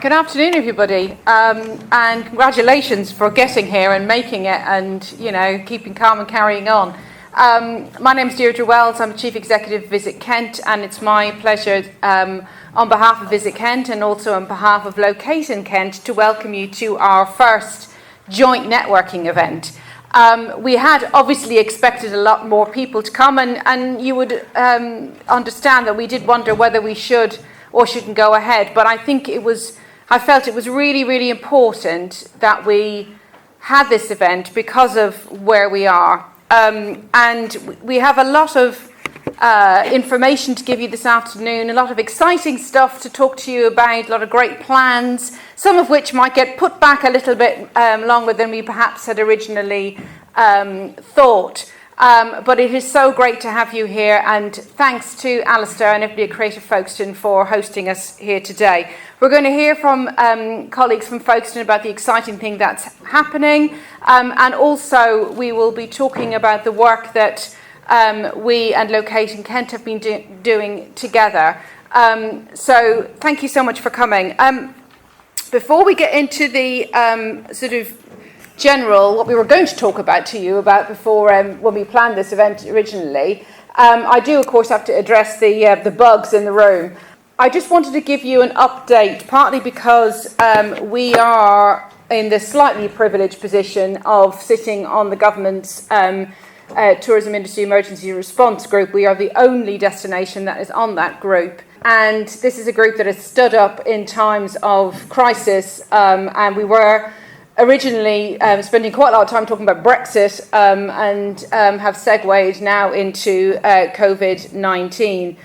Good afternoon, everybody, and congratulations for getting here and making it and, keeping calm and carrying on. My name is Deirdre Wells. I'm Chief Executive of Visit Kent, and it's my pleasure on behalf of Visit Kent and also on behalf of Locate in Kent to welcome you to our first joint networking event. We had obviously expected a lot more people to come, and you would understand that we did wonder whether we should or shouldn't go ahead, but I felt it was really, really important that we had this event because of where we are. And we have a lot of information to give you this afternoon, a lot of exciting stuff to talk to you about, a lot of great plans, some of which might get put back a little bit longer than we perhaps had originally thought. But it is so great to have you here, and thanks to Alistair and everybody at Creative Folkestone for hosting us here today. We're going to hear from colleagues from Folkestone about the exciting thing that's happening, and also we will be talking about the work that we and Locate in Kent have been doing together. So thank you so much for coming. Before we get into the sort of general, what we were going to talk about to you about before when we planned this event originally, I do of course have to address the bugs in the room. I just wanted to give you an update, partly because we are in the slightly privileged position of sitting on the government's tourism industry emergency response group. We are the only destination that is on that group, and this is a group that has stood up in times of crisis, and we were originally spending quite a lot of time talking about Brexit and have segued now into COVID-19.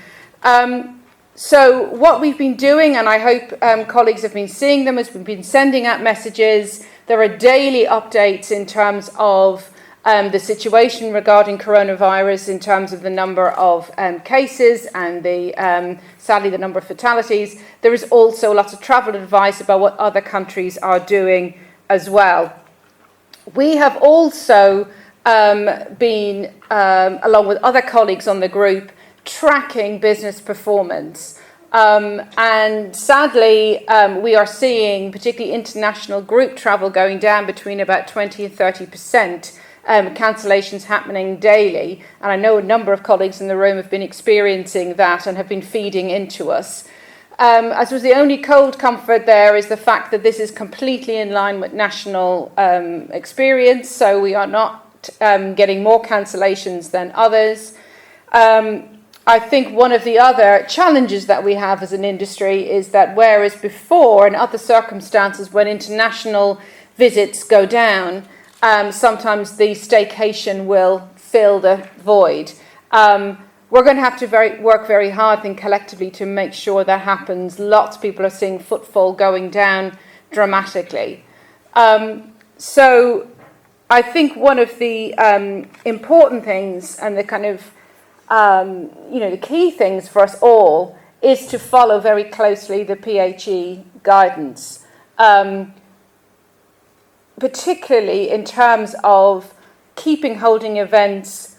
So what we've been doing, and I hope colleagues have been seeing them, is we've been sending out messages. There are daily updates in terms of the situation regarding coronavirus, in terms of the number of cases and sadly the number of fatalities. There is also lots of travel advice about what other countries are doing as well. We have also been, along with other colleagues on the group, tracking business performance. And sadly, we are seeing particularly international group travel going down between about 20 and 30%, cancellations happening daily. And I know a number of colleagues in the room have been experiencing that and have been feeding into us. As was the only cold comfort there is the fact that this is completely in line with national experience, so we are not getting more cancellations than others. I think one of the other challenges that we have as an industry is that whereas before, in other circumstances, when international visits go down, sometimes the staycation will fill the void. We're going to have to work very hard and collectively to make sure that happens. Lots of people are seeing footfall going down dramatically. So I think one of the important things and the kind of the key things for us all is to follow very closely the PHE guidance, particularly in terms of holding events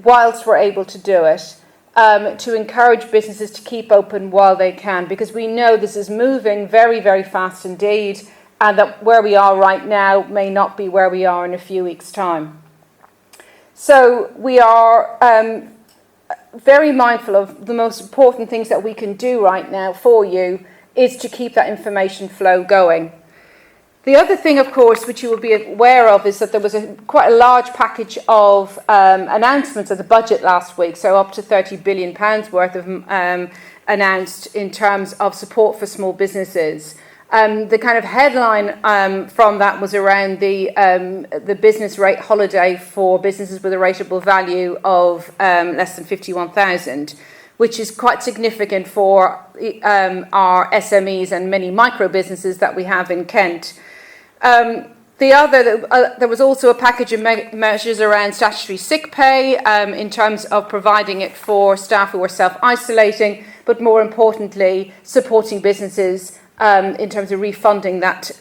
whilst we're able to do it, to encourage businesses to keep open while they can, because we know this is moving very, very fast indeed, and that where we are right now may not be where we are in a few weeks' time. So we are very mindful of the most important things that we can do right now for you is to keep that information flow going. The other thing, of course, which you will be aware of is that there was quite a large package of announcements of the budget last week, so up to £30 billion worth of announced in terms of support for small businesses. The kind of headline from that was around the business rate holiday for businesses with a rateable value of less than 51,000, which is quite significant for our SMEs and many micro businesses that we have in Kent. There was also a package of measures around statutory sick pay in terms of providing it for staff who are self-isolating, but more importantly, supporting businesses in terms of refunding that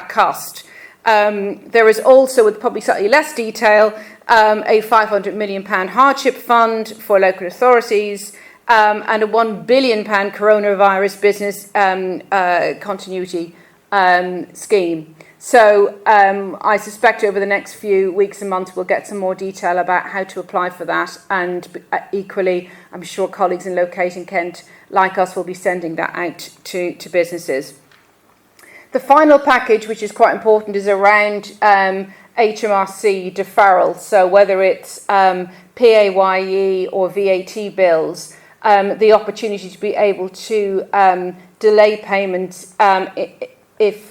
cost. There is also, with probably slightly less detail, a £500 million hardship fund for local authorities, and a £1 billion coronavirus business continuity scheme. So I suspect over the next few weeks and months we'll get some more detail about how to apply for that, and equally I'm sure colleagues in Locating Kent like us will be sending that out to businesses. The final package, which is quite important, is around HMRC deferral. So whether it's PAYE or VAT bills, the opportunity to be able to delay payments if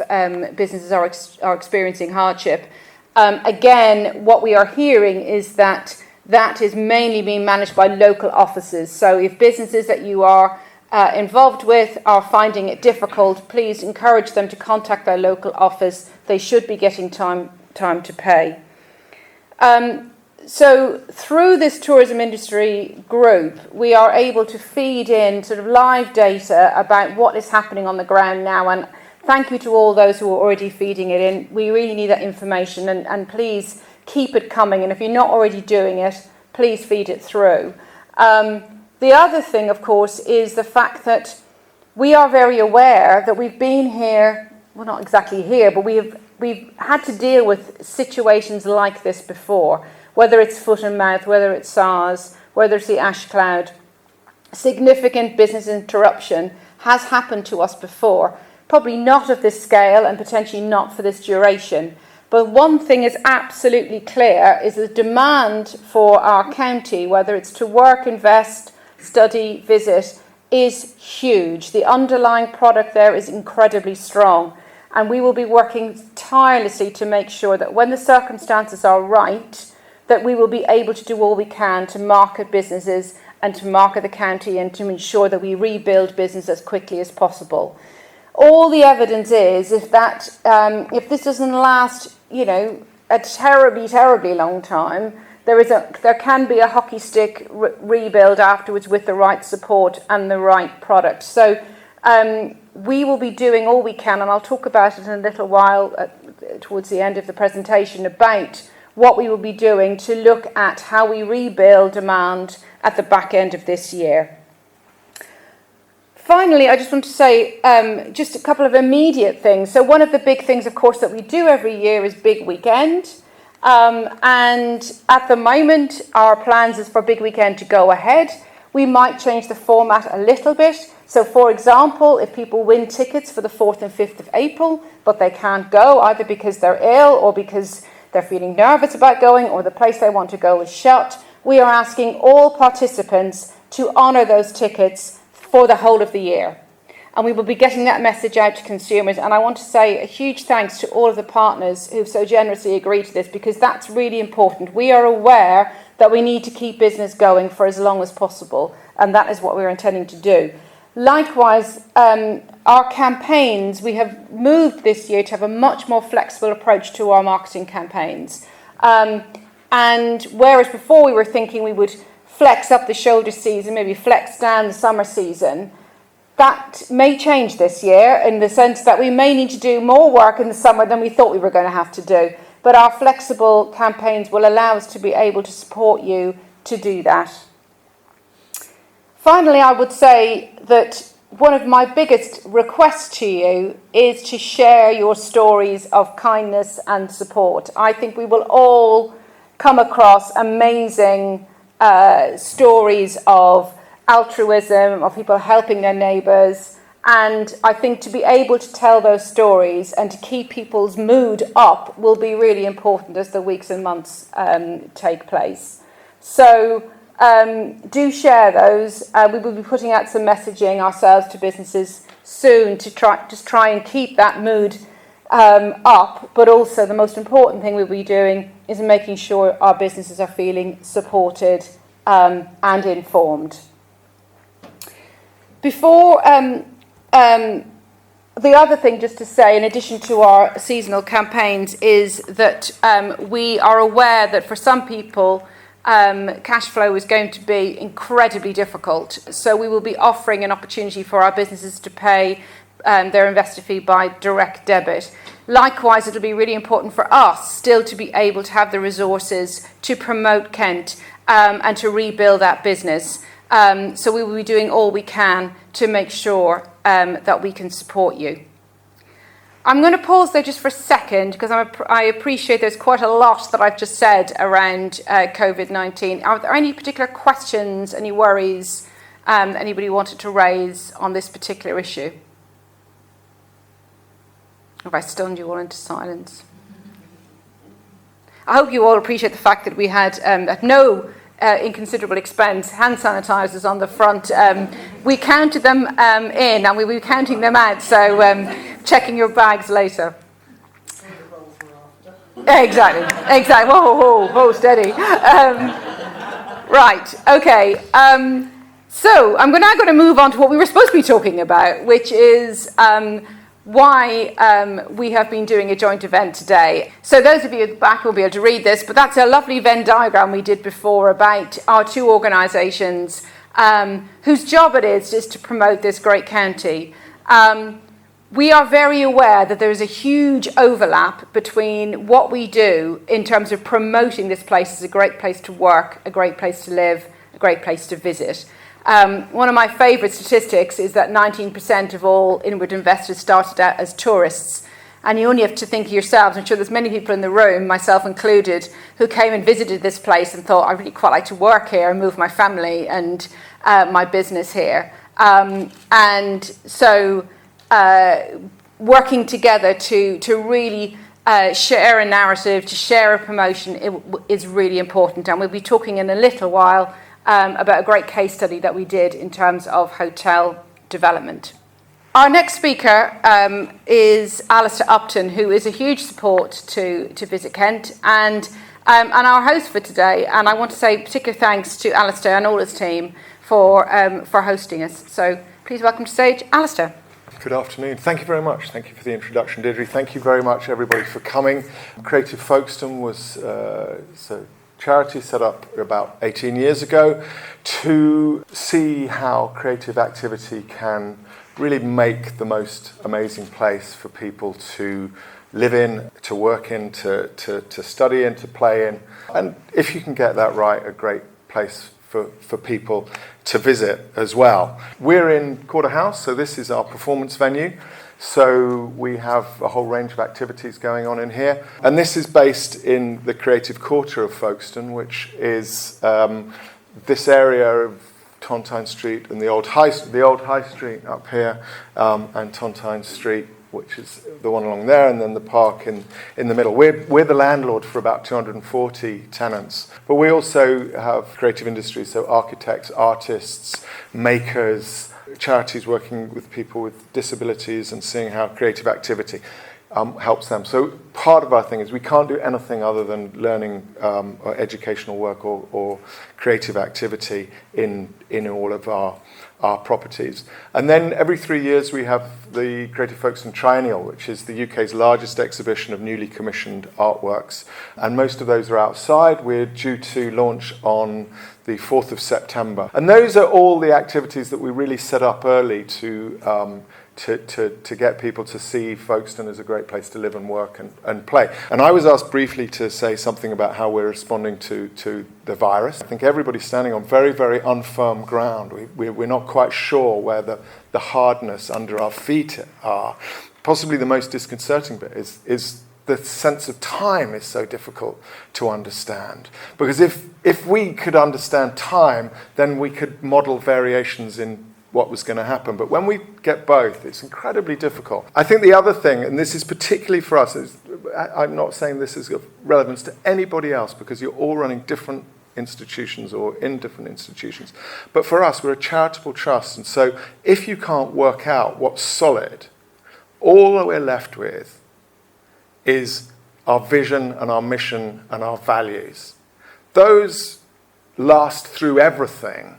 businesses are experiencing hardship. Again, what we are hearing is that is mainly being managed by local offices. So if businesses that you are involved with are finding it difficult, please encourage them to contact their local office. They should be getting time to pay. So through this tourism industry group, we are able to feed in sort of live data about what is happening on the ground now, and thank you to all those who are already feeding it in. We really need that information, and please keep it coming. And if you're not already doing it, please feed it through. The other thing, of course, is the fact that we are very aware that we've been here, well, not exactly here, but we've had to deal with situations like this before, whether it's foot and mouth, whether it's SARS, whether it's the ash cloud. Significant business interruption has happened to us before. Probably not of this scale and potentially not for this duration. But one thing is absolutely clear is the demand for our county, whether it's to work, invest, study, visit, is huge. The underlying product there is incredibly strong. And we will be working tirelessly to make sure that when the circumstances are right, that we will be able to do all we can to market businesses and to market the county and to ensure that we rebuild business as quickly as possible. All the evidence is if this doesn't last, a terribly long time, there can be a hockey stick rebuild afterwards with the right support and the right product. So we will be doing all we can, and I'll talk about it in a little while towards the end of the presentation about what we will be doing to look at how we rebuild demand at the back end of this year. Finally, I just want to say just a couple of immediate things. So one of the big things, of course, that we do every year is Big Weekend. And at the moment, our plans is for Big Weekend to go ahead. We might change the format a little bit. So, for example, if people win tickets for the 4th and 5th of April, but they can't go either because they're ill or because they're feeling nervous about going or the place they want to go is shut, we are asking all participants to honour those tickets for the whole of the year. And we will be getting that message out to consumers. And I want to say a huge thanks to all of the partners who've so generously agreed to this, because that's really important. We are aware that we need to keep business going for as long as possible, and that is what we're intending to do. Likewise, our campaigns, we have moved this year to have a much more flexible approach to our marketing campaigns. And whereas before we were thinking we would flex up the shoulder season, maybe flex down the summer season, that may change this year in the sense that we may need to do more work in the summer than we thought we were going to have to do. But our flexible campaigns will allow us to be able to support you to do that. Finally, I would say that one of my biggest requests to you is to share your stories of kindness and support. I think we will all come across amazing stories of altruism, of people helping their neighbours, and I think to be able to tell those stories and to keep people's mood up will be really important as the weeks and months take place. So do share those. We will be putting out some messaging ourselves to businesses soon to try and keep that mood up, but also the most important thing we'll be doing is making sure our businesses are feeling supported and informed. Before the other thing just to say, in addition to our seasonal campaigns, is that we are aware that for some people cash flow is going to be incredibly difficult. So we will be offering an opportunity for our businesses to pay their investor fee by direct debit. Likewise, it'll be really important for us still to be able to have the resources to promote Kent and to rebuild that business. So we will be doing all we can to make sure that we can support you. I'm going to pause there just for a second because I appreciate there's quite a lot that I've just said around COVID-19. Are there any particular questions, any worries anybody wanted to raise on this particular issue? Have I stunned you all into silence? I hope you all appreciate the fact that we had, at no inconsiderable expense, hand sanitizers on the front. We counted them in and we were counting them out, so checking your bags later. Exactly. Whoa, steady. Right, okay. So I'm now going to move on to what we were supposed to be talking about, which is why we have been doing a joint event today. So those of you at the back will be able to read this, but that's a lovely Venn diagram we did before about our two organisations whose job it is to promote this great county. We are very aware that there is a huge overlap between what we do in terms of promoting this place as a great place to work, a great place to live, a great place to visit. One of my favourite statistics is that 19% of all inward investors started out as tourists. And you only have to think of yourselves. I'm sure there's many people in the room, myself included, who came and visited this place and thought, I'd really quite like to work here and move my family and my business here. And so working together to really share a narrative, to share a promotion is really important. And we'll be talking in a little while about a great case study that we did in terms of hotel development. Our next speaker is Alistair Upton, who is a huge support to Visit Kent and our host for today. And I want to say particular thanks to Alistair and all his team for hosting us. So please welcome to stage Alistair. Good afternoon. Thank you very much. Thank you for the introduction, Deirdre. Thank you very much, everybody, for coming. Creative Folkestone was charity set up about 18 years ago to see how creative activity can really make the most amazing place for people to live in, to work in, to study in, to play in. And if you can get that right, a great place for people to visit as well. We're in Quarter House, so this is our performance venue. So we have a whole range of activities going on in here. And this is based in the creative quarter of Folkestone, which is this area of Tontine Street and the old High Street up here, and Tontine Street, which is the one along there, and then the park in the middle. We're the landlord for about 240 tenants. But we also have creative industries, so architects, artists, makers, charities working with people with disabilities and seeing how creative activity helps them. So part of our thing is we can't do anything other than learning or educational work or creative activity in all of our properties. And then every 3 years we have the Creative Folkestone Triennial, which is the UK's largest exhibition of newly commissioned artworks. And most of those are outside. We're due to launch on the 4th of September. And those are all the activities that we really set up early to get people to see Folkestone as a great place to live and work and play. And I was asked briefly to say something about how we're responding to the virus. I think everybody's standing on very, very unfirm ground. We're not quite sure where the hardness under our feet are. Possibly the most disconcerting bit is the sense of time is so difficult to understand. Because if we could understand time, then we could model variations in what was going to happen. But when we get both, it's incredibly difficult. I think the other thing, and this is particularly for us, I'm not saying this is of relevance to anybody else because you're all running different institutions or in different institutions. But for us, we're a charitable trust. And so if you can't work out what's solid, all that we're left with is our vision and our mission and our values. Those last through everything.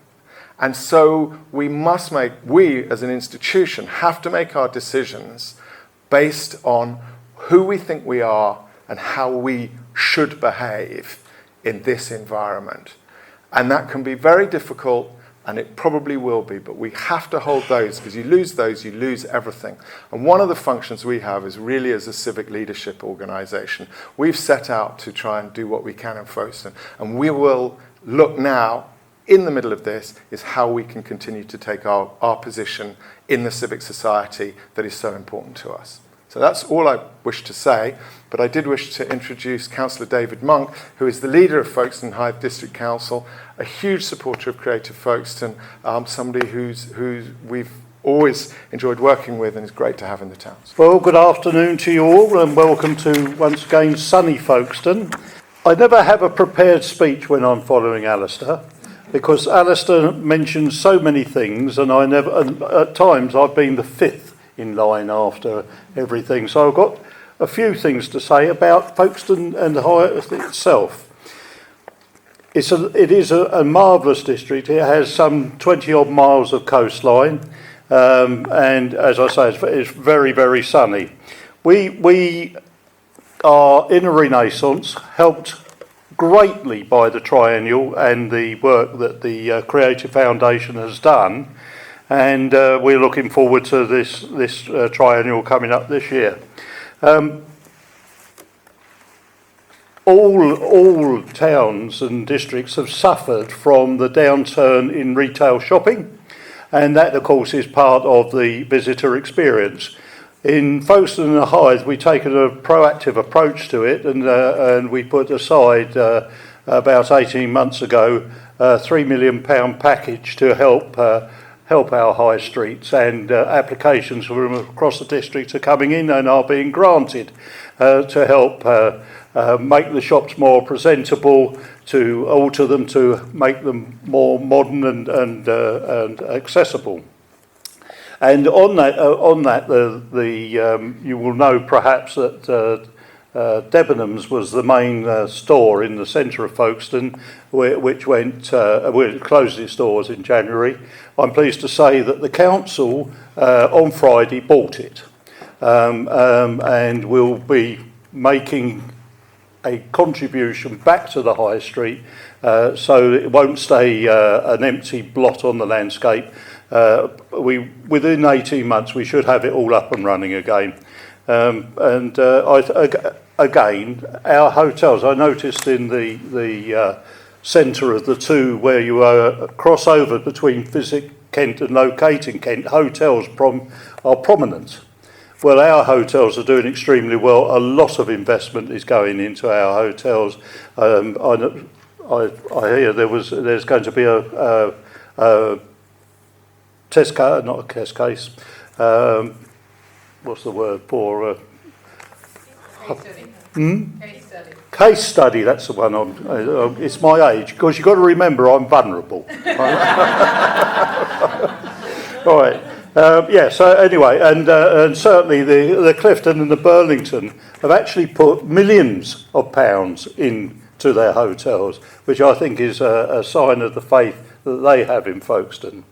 And so we as an institution, have to make our decisions based on who we think we are and how we should behave in this environment. And that can be very difficult, and it probably will be, but we have to hold those, because you lose everything. And one of the functions we have is really as a civic leadership organisation. We've set out to try and do what we can in Folkestone, and we will look now in the middle of this is how we can continue to take our position in the civic society that is so important to us. So that's all I wish to say, but I did wish to introduce Councillor David Monk, who is the leader of Folkestone Hythe District Council, a huge supporter of Creative Folkestone, somebody who we've always enjoyed working with and is great to have in the town. Well, good afternoon to you all and welcome to, once again, sunny Folkestone. I never have a prepared speech when I'm following Alistair, because Alistair mentions so many things and at times I've been the fifth in line after everything. So I've got a few things to say about Folkestone and Hythe itself. It is a marvellous district. It has some 20 odd miles of coastline, and as I say, it's very, very sunny. We are in a renaissance, helped greatly by the triennial and the work that the Creative Foundation has done, and we're looking forward to this triennial coming up this year. All towns and districts have suffered from the downturn in retail shopping, and that, of course, is part of the visitor experience. In Folkestone and Hythe, we've taken a proactive approach to it, and we put aside about 18 months ago a £3 million package to help our high streets, and applications from across the district are coming in and are being granted to help make the shops more presentable, to alter them, to make them more modern and accessible. And on that, you will know perhaps that Debenhams was the main store in the centre of Folkestone, which closed its doors in January. I'm pleased to say that the council on Friday bought it, and will be making a contribution back to the high street, so it won't stay an empty blot on the landscape. Within 18 months we should have it all up and running again. Again, our hotels, I noticed in the centre of the two where you cross over between Visit Kent and Locating Kent, hotels are prominent. Well, our hotels are doing extremely well. A lot of investment is going into our hotels. I hear there's going to be a test case, not a test case. What's the word for? Case study. Case study. That's the one. It's my age, because you've got to remember I'm vulnerable. All right. So anyway, and certainly the Clifton and the Burlington have actually put millions of pounds into their hotels, which I think is a sign of the faith that they have in Folkestone.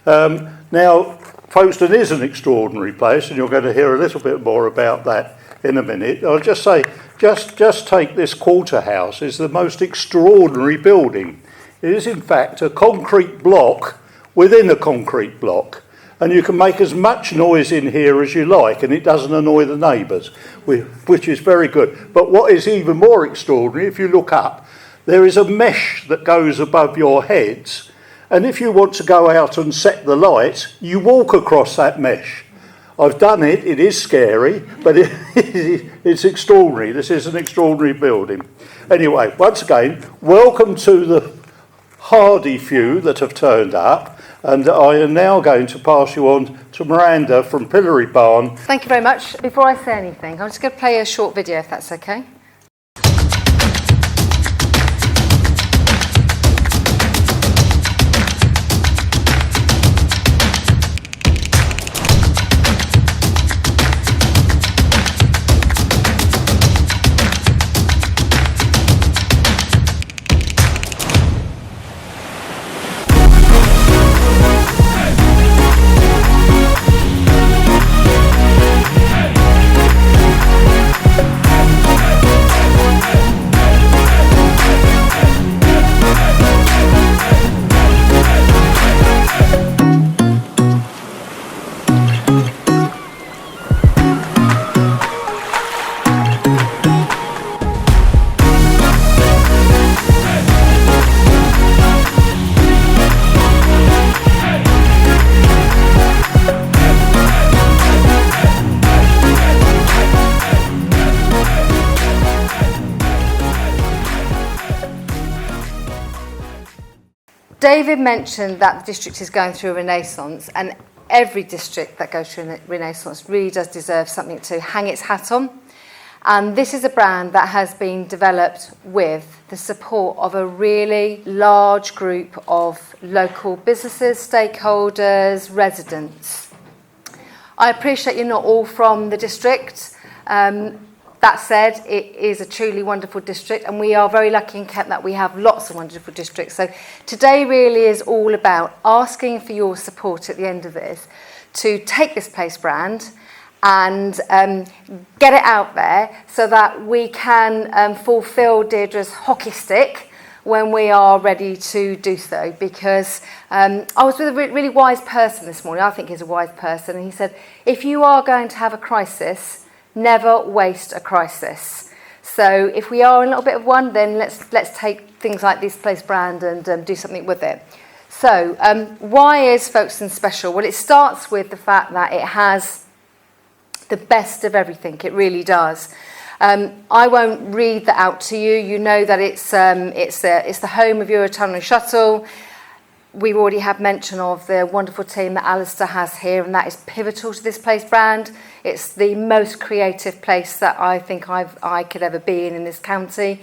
Now, Folkestone is an extraordinary place, and you're going to hear a little bit more about that in a minute. I'll just say, just take this quarter house. It's the most extraordinary building. It is, in fact, a concrete block within a concrete block. And you can make as much noise in here as you like, and it doesn't annoy the neighbours, which is very good. But what is even more extraordinary, if you look up, there is a mesh that goes above your heads, and if you want to go out and set the lights, you walk across that mesh. I've done it, it is scary, but it's extraordinary. This is an extraordinary building. Anyway, once again, welcome to the hardy few that have turned up. And I am now going to pass you on to Miranda from Pillory Barn. Thank you very much. Before I say anything, I'm just going to play a short video, if that's okay. David mentioned that the district is going through a renaissance, and every district that goes through a renaissance really does deserve something to hang its hat on. And this is a brand that has been developed with the support of a really large group of local businesses, stakeholders, residents. I appreciate you're not all from the district. That said, it is a truly wonderful district, and we are very lucky in Kent that we have lots of wonderful districts. So today really is all about asking for your support at the end of this to take this place brand and get it out there so that we can fulfil Deirdre's hockey stick when we are ready to do so. Because I was with a really wise person this morning. I think he's a wise person, and he said, if you are going to have a crisis, never waste a crisis. So if we are in a little bit of one, then let's take things like this place brand and do something with it. So why is Folkestone special? Well, it starts with the fact that it has the best of everything. It really does. I won't read that out to you. You know that it's the home of Eurotunnel and Shuttle. We've already had mention of the wonderful team that Alistair has here, and that is pivotal to this place brand. It's the most creative place that I think I could ever be in this county,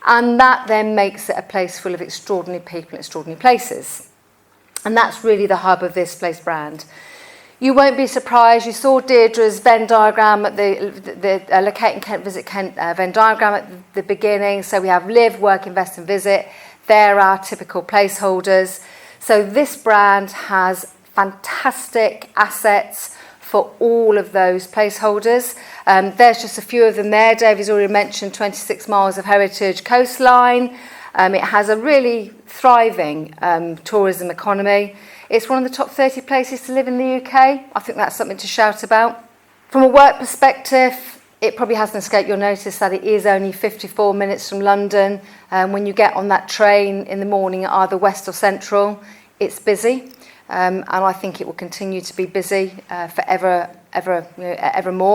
and that then makes it a place full of extraordinary people and extraordinary places. And that's really the hub of this place brand. You won't be surprised. You saw Deirdre's Venn diagram at the Locate and Kent Visit Kent Venn diagram at the beginning. So we have live, work, invest and visit. They're our typical placeholders. So this brand has fantastic assets for all of those placeholders. There's just a few of them there. David's already mentioned 26 miles of heritage coastline. It has a really thriving tourism economy. It's one of the top 30 places to live in the UK. I think that's something to shout about. From a work perspective, it probably hasn't escaped your notice that it is only 54 minutes from London. When you get on that train in the morning at either West or Central, it's busy. And I think it will continue to be busy evermore,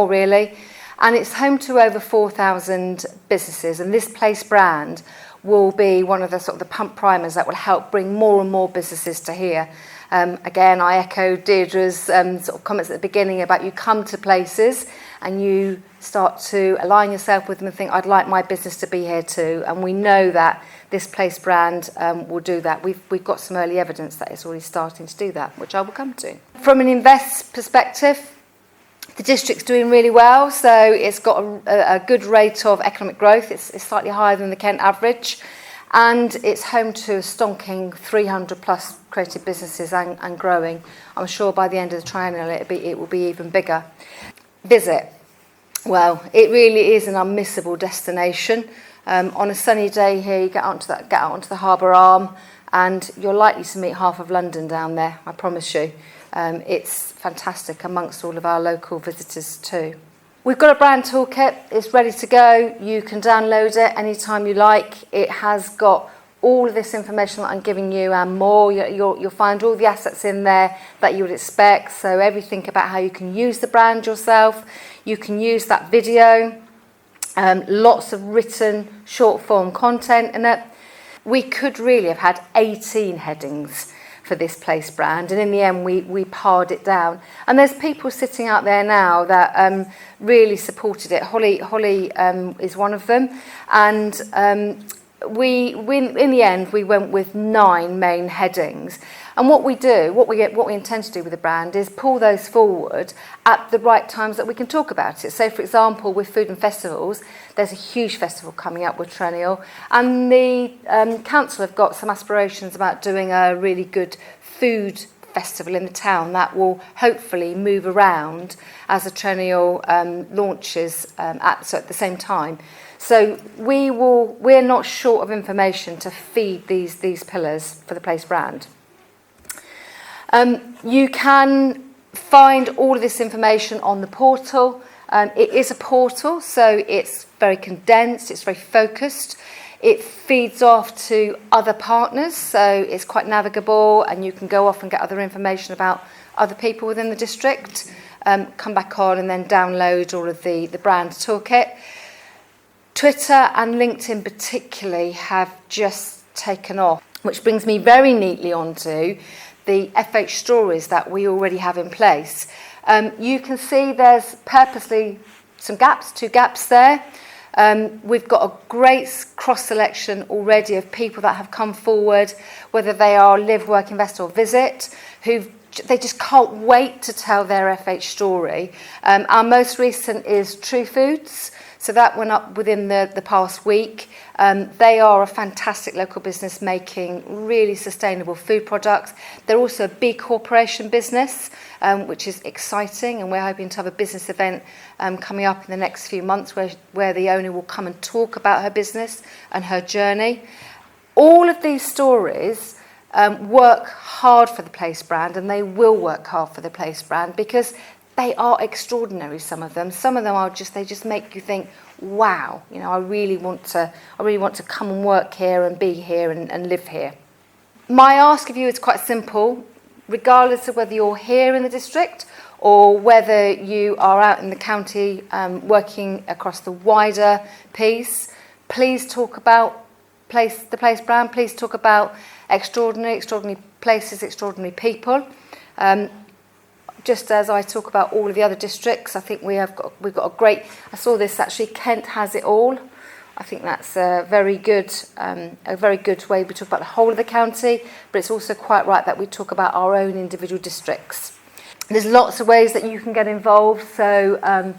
really. And it's home to over 4,000 businesses. And this place brand will be one of the sort of the pump primers that will help bring more and more businesses to here. Again, I echo Deirdre's sort of comments at the beginning about you come to places and you start to align yourself with them and think, I'd like my business to be here too. And we know that this place brand will do that. We've got some early evidence that it's already starting to do that, which I will come to. From an invest perspective, the district's doing really well, so it's got a good rate of economic growth. It's slightly higher than the Kent average, and it's home to a stonking 300 plus creative businesses and growing. I'm sure by the end of the triennial it will be even bigger. Visit. Well, it really is an unmissable destination. On a sunny day here, you get out onto the Harbour Arm, and you're likely to meet half of London down there, I promise you. It's fantastic amongst all of our local visitors too. We've got a brand toolkit. It's ready to go. You can download it anytime you like. It has got all of this information that I'm giving you and more. You'll find all the assets in there that you would expect. So everything about how you can use the brand yourself. You can use that video. Lots of written short form content in it. We could really have had 18 headings for this place brand, and in the end we pared it down. And there's people sitting out there now that really supported it. Holly is one of them, and we in the end we went with 9 main headings. And what we intend to do with the brand is pull those forward at the right times that we can talk about it. So, for example, with food and festivals, there's a huge festival coming up with Triennial, and the council have got some aspirations about doing a really good food festival in the town that will hopefully move around as the Triennial launches at the same time. So we're not short of information to feed these pillars for the place brand. You can find all of this information on the portal. It is a portal, so it's very condensed, it's very focused. It feeds off to other partners, so it's quite navigable, and you can go off and get other information about other people within the district. Come back on and then download all of the brand toolkit. Twitter and LinkedIn particularly have just taken off. which brings me very neatly onto the FH stories that we already have in place. You can see there's purposely some gaps, 2 gaps there. We've got a great cross-selection already of people that have come forward, whether they are live, work, invest or visit, they just can't wait to tell their FH story. Our most recent is True Foods, so that went up within the past week. They are a fantastic local business making really sustainable food products. They're also a big corporation business, which is exciting, and we're hoping to have a business event coming up in the next few months where the owner will come and talk about her business and her journey. All of these stories work hard for the Place brand, and they will work hard for the Place brand because they are extraordinary. Some of them are they just make you think, wow, I really want to come and work here and be here and live here. My ask of you is quite simple. Regardless of whether you're here in the district or whether you are out in the county working across the wider piece, please talk about the Place brand. Please talk about extraordinary places, extraordinary people. Just as I talk about all of the other districts, I think we've got a great. I saw this actually. Kent has it all. I think that's a very good way. We talk about the whole of the county, but it's also quite right that we talk about our own individual districts. There's lots of ways that you can get involved. So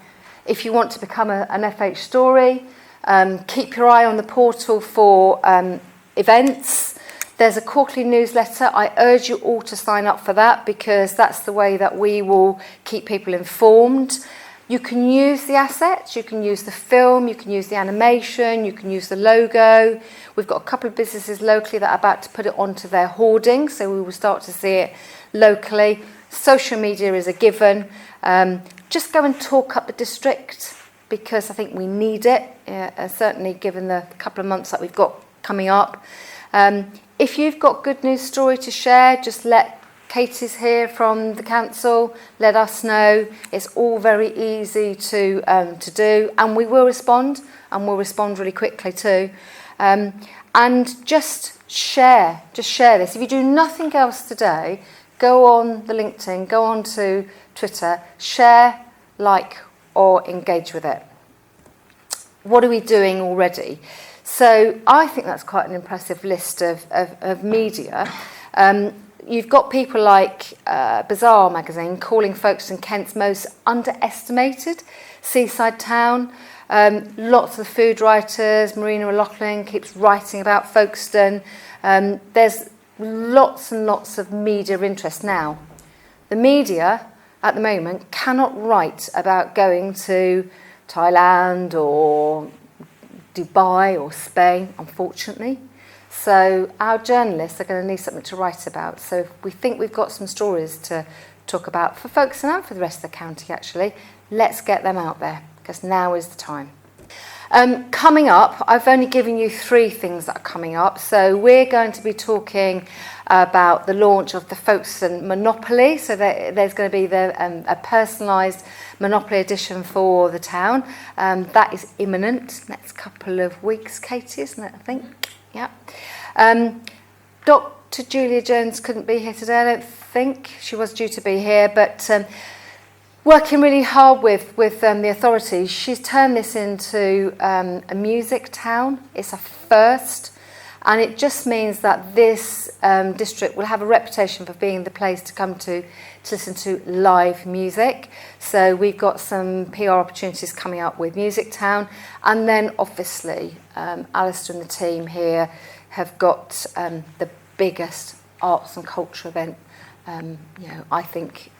if you want to become an FH story, keep your eye on the portal for events. There's a quarterly newsletter. I urge you all to sign up for that because that's the way that we will keep people informed. You can use the assets, you can use the film, you can use the animation, you can use the logo. We've got a couple of businesses locally that are about to put it onto their hoarding, so we will start to see it locally. Social media is a given. Just go and talk up the district because I think we need it, certainly given the couple of months that we've got coming up. If you've got good news story to share, just let Katie's here from the council, let us know. It's all very easy to do, and we will respond, and we'll respond really quickly too. And just share this. If you do nothing else today, go on the LinkedIn, go on to Twitter, share, like, or engage with it. What are we doing already? So I think that's quite an impressive list of media. You've got people like Bazaar magazine calling Folkestone Kent's most underestimated seaside town. Lots of food writers, Marina O'Loughlin keeps writing about Folkestone. There's lots and lots of media interest now. The media at the moment cannot write about going to Thailand or Dubai or Spain, unfortunately. So our journalists are going to need something to write about. So if we think we've got some stories to talk about for Folkestone and for the rest of the county, actually, let's get them out there because now is the time. Coming up, I've only given you 3 things that are coming up. So we're going to be talking about the launch of the Folkestone Monopoly. So there's going to be a personalised Monopoly edition for the town. That is imminent, next couple of weeks, Katie, isn't it, I think? Yeah. Dr. Julia Jones couldn't be here today, I don't think. She was due to be here, but working really hard with the authorities. She's turned this into a music town. It's a first, and it just means that this district will have a reputation for being the place to come to listen to live music. So we've got some PR opportunities coming up with Music Town, and then obviously Alistair and the team here have got the biggest arts and culture event, I think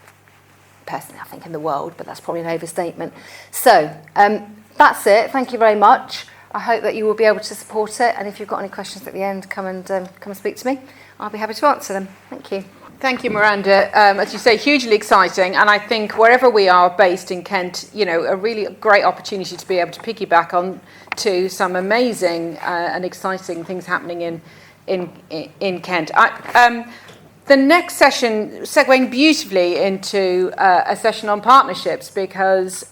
in the world, but that's probably an overstatement. So that's it. Thank you very much. I hope that you will be able to support it, and if you've got any questions at the end, come and speak to me. I'll be happy to answer them. Thank you. Thank you, Miranda. As you say, hugely exciting, and I think wherever we are based in Kent, a really great opportunity to be able to piggyback on to some amazing and exciting things happening in Kent. The next session, segueing beautifully into a session on partnerships, because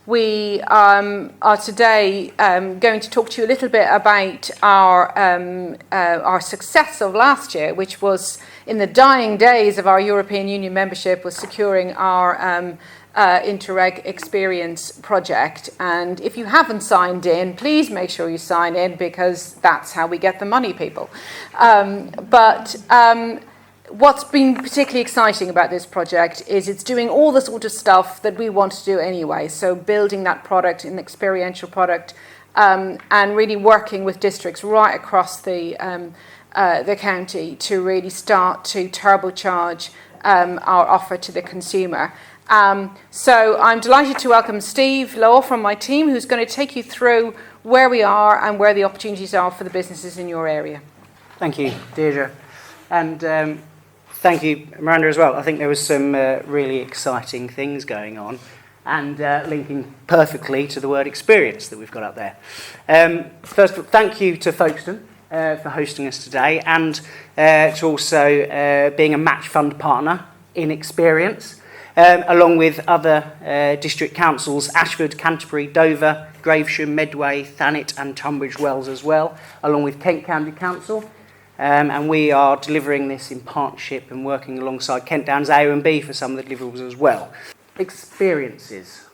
We are today going to talk to you a little bit about our success of last year, which was in the dying days of our European Union membership, was securing our Interreg Experience project. And if you haven't signed in, please make sure you sign in, because that's how we get the money, people. What's been particularly exciting about this project is it's doing all the sort of stuff that we want to do anyway. So building that product, an experiential product, and really working with districts right across the county to really start to turbocharge our offer to the consumer. So I'm delighted to welcome Steve Law from my team, who's going to take you through where we are and where the opportunities are for the businesses in your area. Thank you, Deirdre. And thank you, Miranda, as well. I think there was some really exciting things going on, and linking perfectly to the word experience that we've got up there. First of all, thank you to Folkestone for hosting us today, and to also being a match fund partner in experience, along with other district councils, Ashford, Canterbury, Dover, Gravesham, Medway, Thanet and Tunbridge Wells as well, along with Kent County Council. And we are delivering this in partnership and working alongside Kent Downs A&B for some of the deliverables as well. Experiences.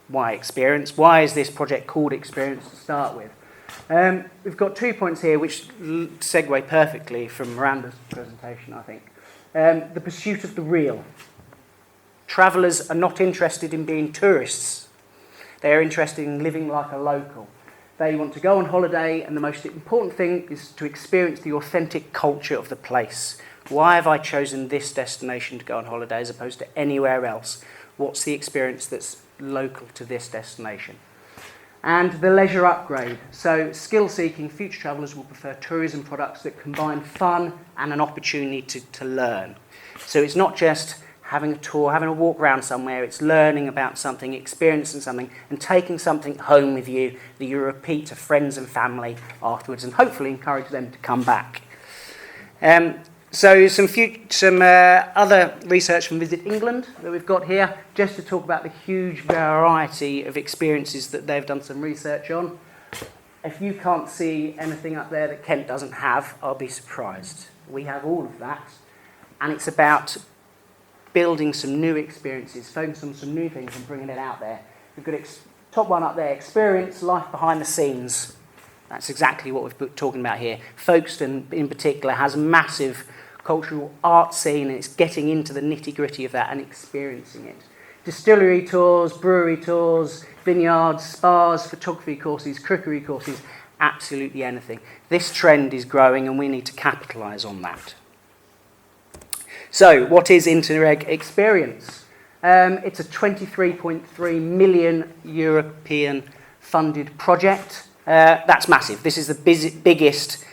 Why experience? Why is this project called Experience to start with? We've got 2 points here which segue perfectly from Miranda's presentation, I think. The pursuit of the real. Travellers are not interested in being tourists. They are interested in living like a local. They want to go on holiday, and the most important thing is to experience the authentic culture of the place. Why have I chosen this destination to go on holiday as opposed to anywhere else? What's the experience that's local to this destination? And the leisure upgrade. So skill-seeking future travellers will prefer tourism products that combine fun and an opportunity to learn. So it's not just having a tour, having a walk around somewhere, it's learning about something, experiencing something, and taking something home with you that you repeat to friends and family afterwards, and hopefully encourage them to come back. So some other research from Visit England that we've got here, just to talk about the huge variety of experiences that they've done some research on. If you can't see anything up there that Kent doesn't have, I'll be surprised. We have all of that, and it's about building some new experiences, focus on some new things and bringing it out there. We've got top one up there, experience life behind the scenes. That's exactly what we've been talking about here. Folkestone in particular has a massive cultural art scene, and it's getting into the nitty-gritty of that and experiencing it. Distillery tours, brewery tours, vineyards, spas, photography courses, cookery courses, absolutely anything. This trend is growing and we need to capitalise on that. So, what is Interreg Experience? It's a 23.3 million European funded project. That's massive. This is the biggest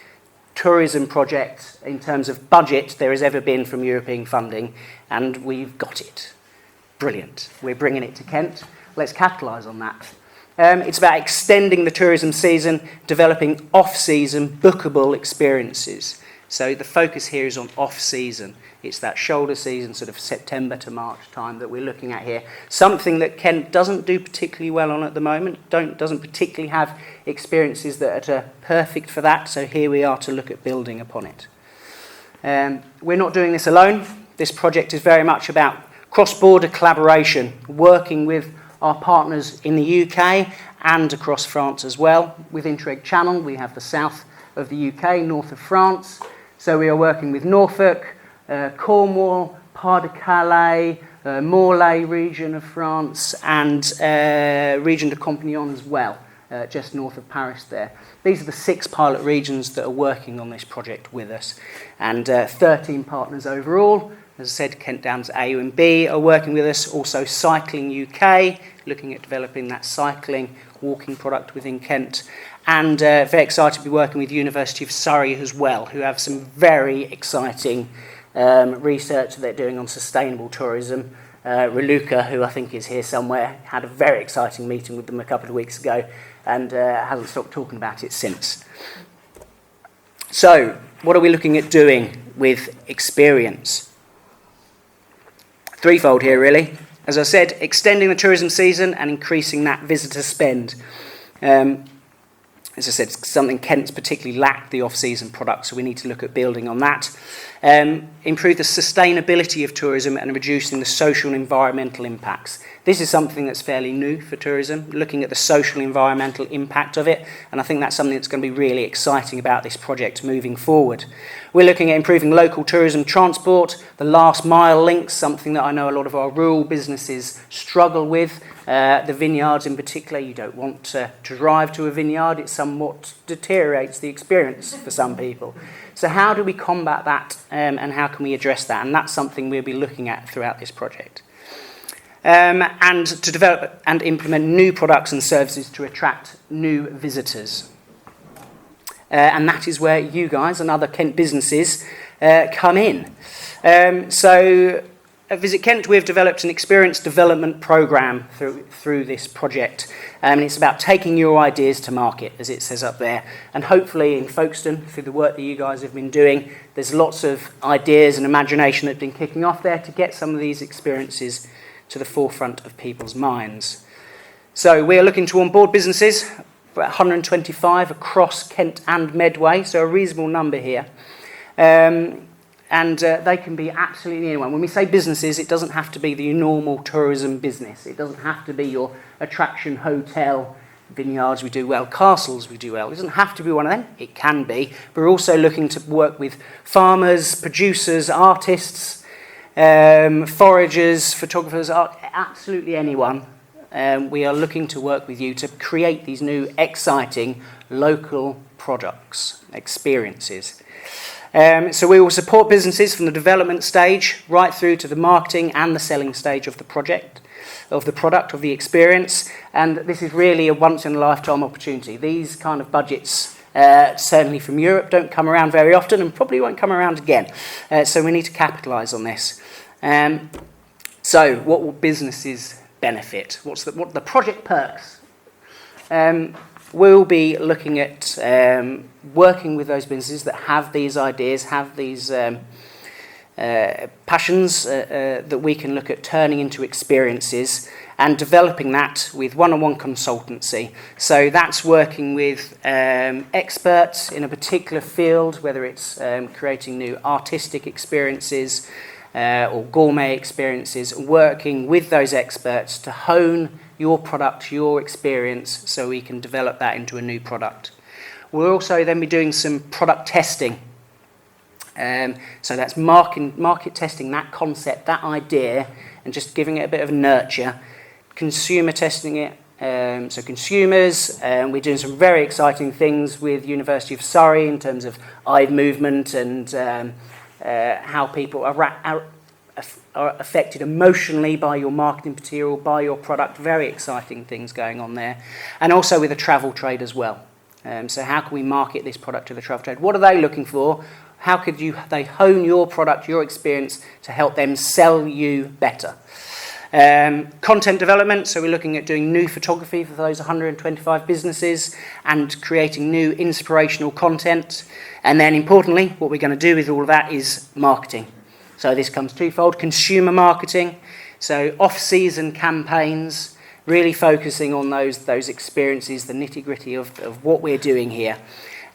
tourism project in terms of budget there has ever been from European funding, and we've got it. Brilliant. We're bringing it to Kent. Let's capitalise on that. It's about extending the tourism season, developing off-season bookable experiences. So the focus here is on off-season. It's that shoulder season, sort of September to March time that we're looking at here. Something that Kent doesn't do particularly well on at the moment, doesn't particularly have experiences that are perfect for that, so here we are to look at building upon it. We're not doing this alone. This project is very much about cross-border collaboration, working with our partners in the UK and across France as well. With Interreg Channel, we have the south of the UK, north of France. So we are working with Norfolk, Cornwall, Pas-de-Calais, Morlaix region of France, and region de Compagnon as well, just north of Paris there. These are the 6 pilot regions that are working on this project with us, and 13 partners overall. As I said, Kent Downs A&B are working with us, also Cycling UK, looking at developing that cycling, walking product within Kent, and very excited to be working with University of Surrey as well, who have some very exciting research that they're doing on sustainable tourism. Raluca, who I think is here somewhere, had a very exciting meeting with them a couple of weeks ago and hasn't stopped talking about it since. So, what are we looking at doing with experience? Threefold here, really. As I said, extending the tourism season and increasing that visitor spend. As I said, it's something Kent's particularly lacked, the off-season product, so we need to look at building on that. Improve the sustainability of tourism and reducing the social and environmental impacts. This is something that's fairly new for tourism, looking at the social and environmental impact of it, and I think that's something that's going to be really exciting about this project moving forward. We're looking at improving local tourism transport, the last mile links, something that I know a lot of our rural businesses struggle with. The vineyards in particular, you don't want to drive to a vineyard, it somewhat deteriorates the experience for some people. So how do we combat that and how can we address that? And that's something we'll be looking at throughout this project. And to develop and implement new products and services to attract new visitors. And that is where you guys and other Kent businesses come in. So at Visit Kent, we've developed an experience development programme through this project. And it's about taking your ideas to market, as it says up there. And hopefully in Folkestone, through the work that you guys have been doing, there's lots of ideas and imagination that have been kicking off there to get some of these experiences to the forefront of people's minds. So we're looking to onboard businesses, about 125 across Kent and Medway, so a reasonable number here. And they can be absolutely anyone. When we say businesses, it doesn't have to be the normal tourism business. It doesn't have to be your attraction hotel, vineyards we do well, castles we do well. It doesn't have to be one of them. It can be. But we're also looking to work with farmers, producers, artists, foragers, photographers, absolutely anyone. We are looking to work with you to create these new exciting local products, experiences. So we will support businesses from the development stage right through to the marketing and the selling stage of the project, of the product, of the experience. And this is really a once-in-a-lifetime opportunity. These kind of budgets, certainly from Europe, don't come around very often and probably won't come around again. So we need to capitalise on this. So what will businesses benefit? What are the project perks? We'll be looking at working with those businesses that have these ideas, have these passions that we can look at turning into experiences and developing that with one-on-one consultancy. So that's working with experts in a particular field, whether it's creating new artistic experiences or gourmet experiences, working with those experts to hone your product, your experience, so we can develop that into a new product. We'll also then be doing some product testing. So that's market testing that concept, that idea, and just giving it a bit of a nurture. Consumer testing it, so consumers, we're doing some very exciting things with University of Surrey in terms of eye movement and how people are affected emotionally by your marketing material, by your product. Very exciting things going on there. And also with the travel trade as well. So how can we market this product to the travel trade? What are they looking for? How could they hone your product, your experience, to help them sell you better? Content development, so we're looking at doing new photography for those 125 businesses and creating new inspirational content. And then importantly, what we're going to do with all of that is marketing. So this comes twofold: consumer marketing, so off-season campaigns, really focusing on those experiences, the nitty-gritty of what we're doing here.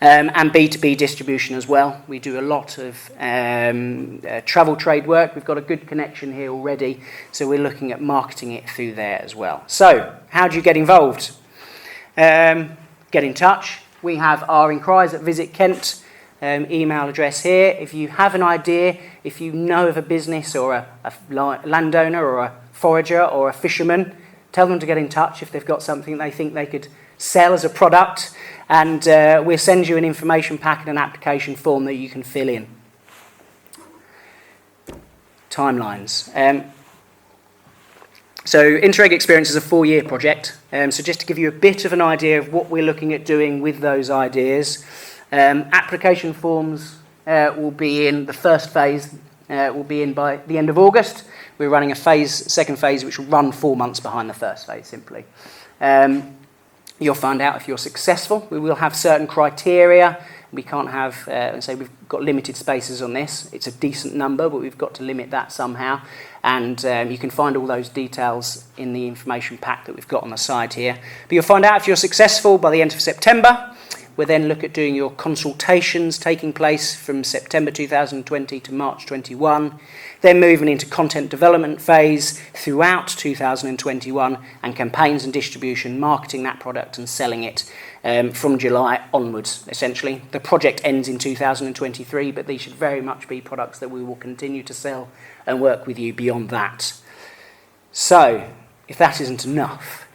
And B2B distribution as well. We do a lot of travel trade work. We've got a good connection here already, so we're looking at marketing it through there as well. So, how do you get involved? Get in touch. We have our inquiries at Visit Kent email address here. If you have an idea, if you know of a business or a landowner or a forager or a fisherman, tell them to get in touch if they've got something they think they could sell as a product, and we'll send you an information pack and an application form that you can fill in. Timelines. So Interreg Experience is a 4-year project, so just to give you a bit of an idea of what we're looking at doing with those ideas, application forms will be in the first phase, will be in by the end of August. We're running a second phase, which will run 4 months behind the first phase, simply. You'll find out if you're successful. We will have certain criteria We can't have, and say we've got limited spaces on this. It's a decent number, but we've got to limit that somehow. And you can find all those details in the information pack that we've got on the side here. But you'll find out if you're successful by the end of September. We'll then look at doing your consultations taking place from September 2020 to March 21, then moving into content development phase throughout 2021 and campaigns and distribution, marketing that product and selling it from July onwards, essentially. The project ends in 2023, but these should very much be products that we will continue to sell and work with you beyond that. So, if that isn't enough,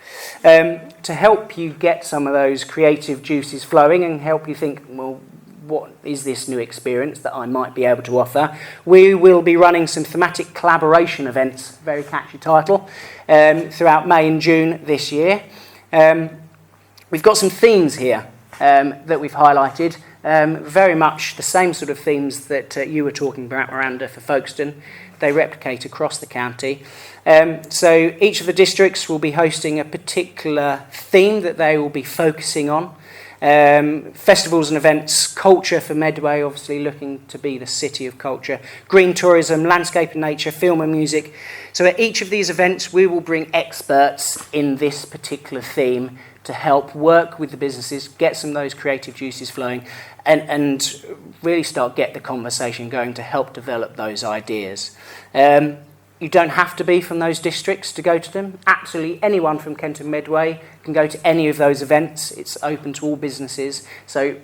to help you get some of those creative juices flowing and help you think, well, what is this new experience that I might be able to offer? We will be running some thematic collaboration events, very catchy title, throughout May and June this year. We've got some themes here that we've highlighted, very much the same sort of themes that you were talking about, Miranda, for Folkestone. They replicate across the county. So each of the districts will be hosting a particular theme that they will be focusing on. Festivals and events, culture for Medway, obviously looking to be the city of culture, green tourism, landscape and nature, film and music. So at each of these events, we will bring experts in this particular theme to help work with the businesses, get some of those creative juices flowing, and really get the conversation going to help develop those ideas. You don't have to be from those districts to go to them. Absolutely anyone from Kent and Medway can go to any of those events. It's open to all businesses, so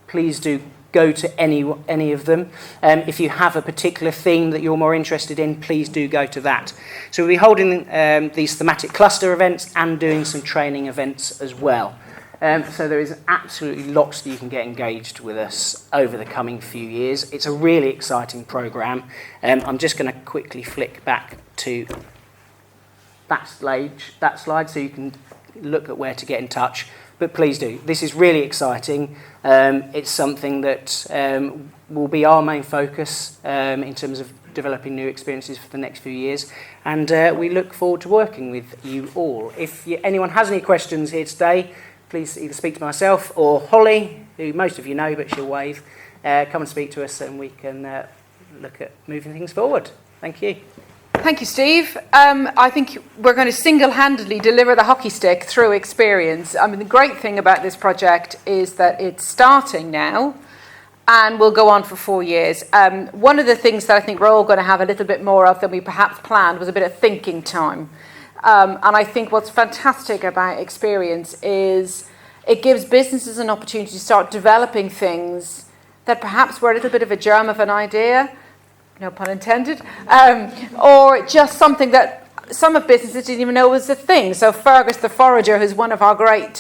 please do go to any of them. If you have a particular theme that you're more interested in, please do go to that. So we'll be holding these thematic cluster events and doing some training events as well. So there is absolutely lots that you can get engaged with us over the coming few years. It's a really exciting programme. I'm just going to quickly flick back to that slide so you can look at where to get in touch. But please do. This is really exciting. It's something that will be our main focus in terms of developing new experiences for the next few years. And we look forward to working with you all. If anyone has any questions here today, please either speak to myself or Holly, who most of you know, but she'll wave. Come and speak to us and we can look at moving things forward. Thank you. Thank you, Steve. I think we're going to single-handedly deliver the hockey stick through experience. I mean, the great thing about this project is that it's starting now and will go on for 4 years. One of the things that I think we're all going to have a little bit more of than we perhaps planned was a bit of thinking time. And I think what's fantastic about experience is it gives businesses an opportunity to start developing things that perhaps were a little bit of a germ of an idea, no pun intended, or just something that some of businesses didn't even know was a thing. So Fergus the Forager, who's one of our great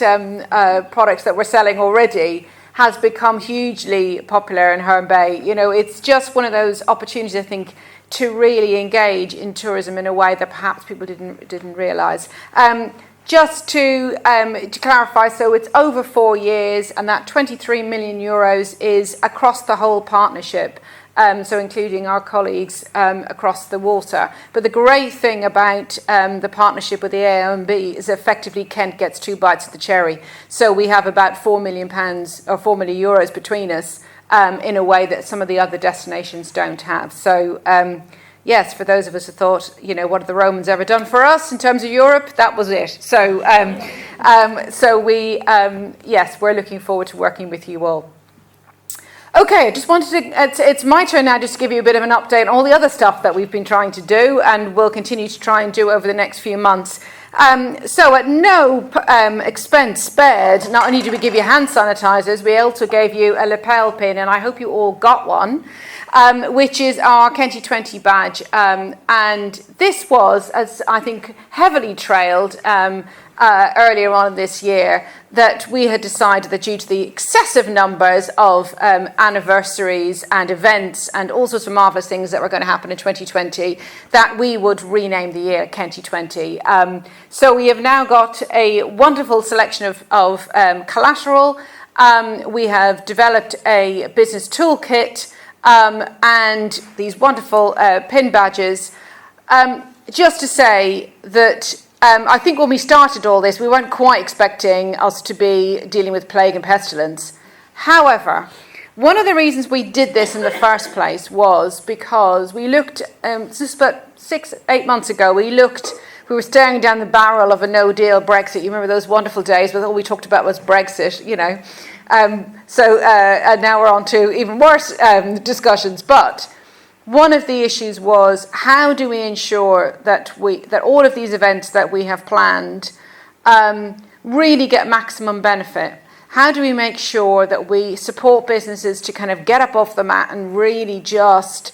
products that we're selling already, has become hugely popular in Herne Bay. You know, it's just one of those opportunities, I think, to really engage in tourism in a way that perhaps people didn't realise. Just to clarify, so it's over 4 years, and that 23 million euros is across the whole partnership, so including our colleagues across the water. But the great thing about the partnership with the AONB is effectively Kent gets 2 bites of the cherry. So we have about £4 million or €4 million between us, in a way that some of the other destinations don't have. So yes, for those of us who thought, you know, what have the Romans ever done for us in terms of Europe? That was it. So yes, we're looking forward to working with you all. Okay, I just wanted to, it's my turn now just to give you a bit of an update on all the other stuff that we've been trying to do and will continue to try and do over the next few months. So at no expense spared, not only do we give you hand sanitizers, we also gave you a lapel pin, and I hope you all got one, which is our Kenty 20 badge. And this was, as I think, heavily trailed earlier on this year, that we had decided that due to the excessive numbers of anniversaries and events and all sorts of marvellous things that were going to happen in 2020, that we would rename the year Kenty 20. So we have now got a wonderful selection of collateral. We have developed a business toolkit and these wonderful pin badges. Just to say that I think when we started all this, we weren't quite expecting us to be dealing with plague and pestilence. However, One of the reasons we did this in the first place was because we looked, just about 6-8 months ago, we were staring down the barrel of a no-deal Brexit. You remember those wonderful days where all we talked about was Brexit, you know. And now we're on to even worse discussions. But one of the issues was, how do we ensure that all of these events that we have planned really get maximum benefit? How do we make sure that we support businesses to kind of get up off the mat and really just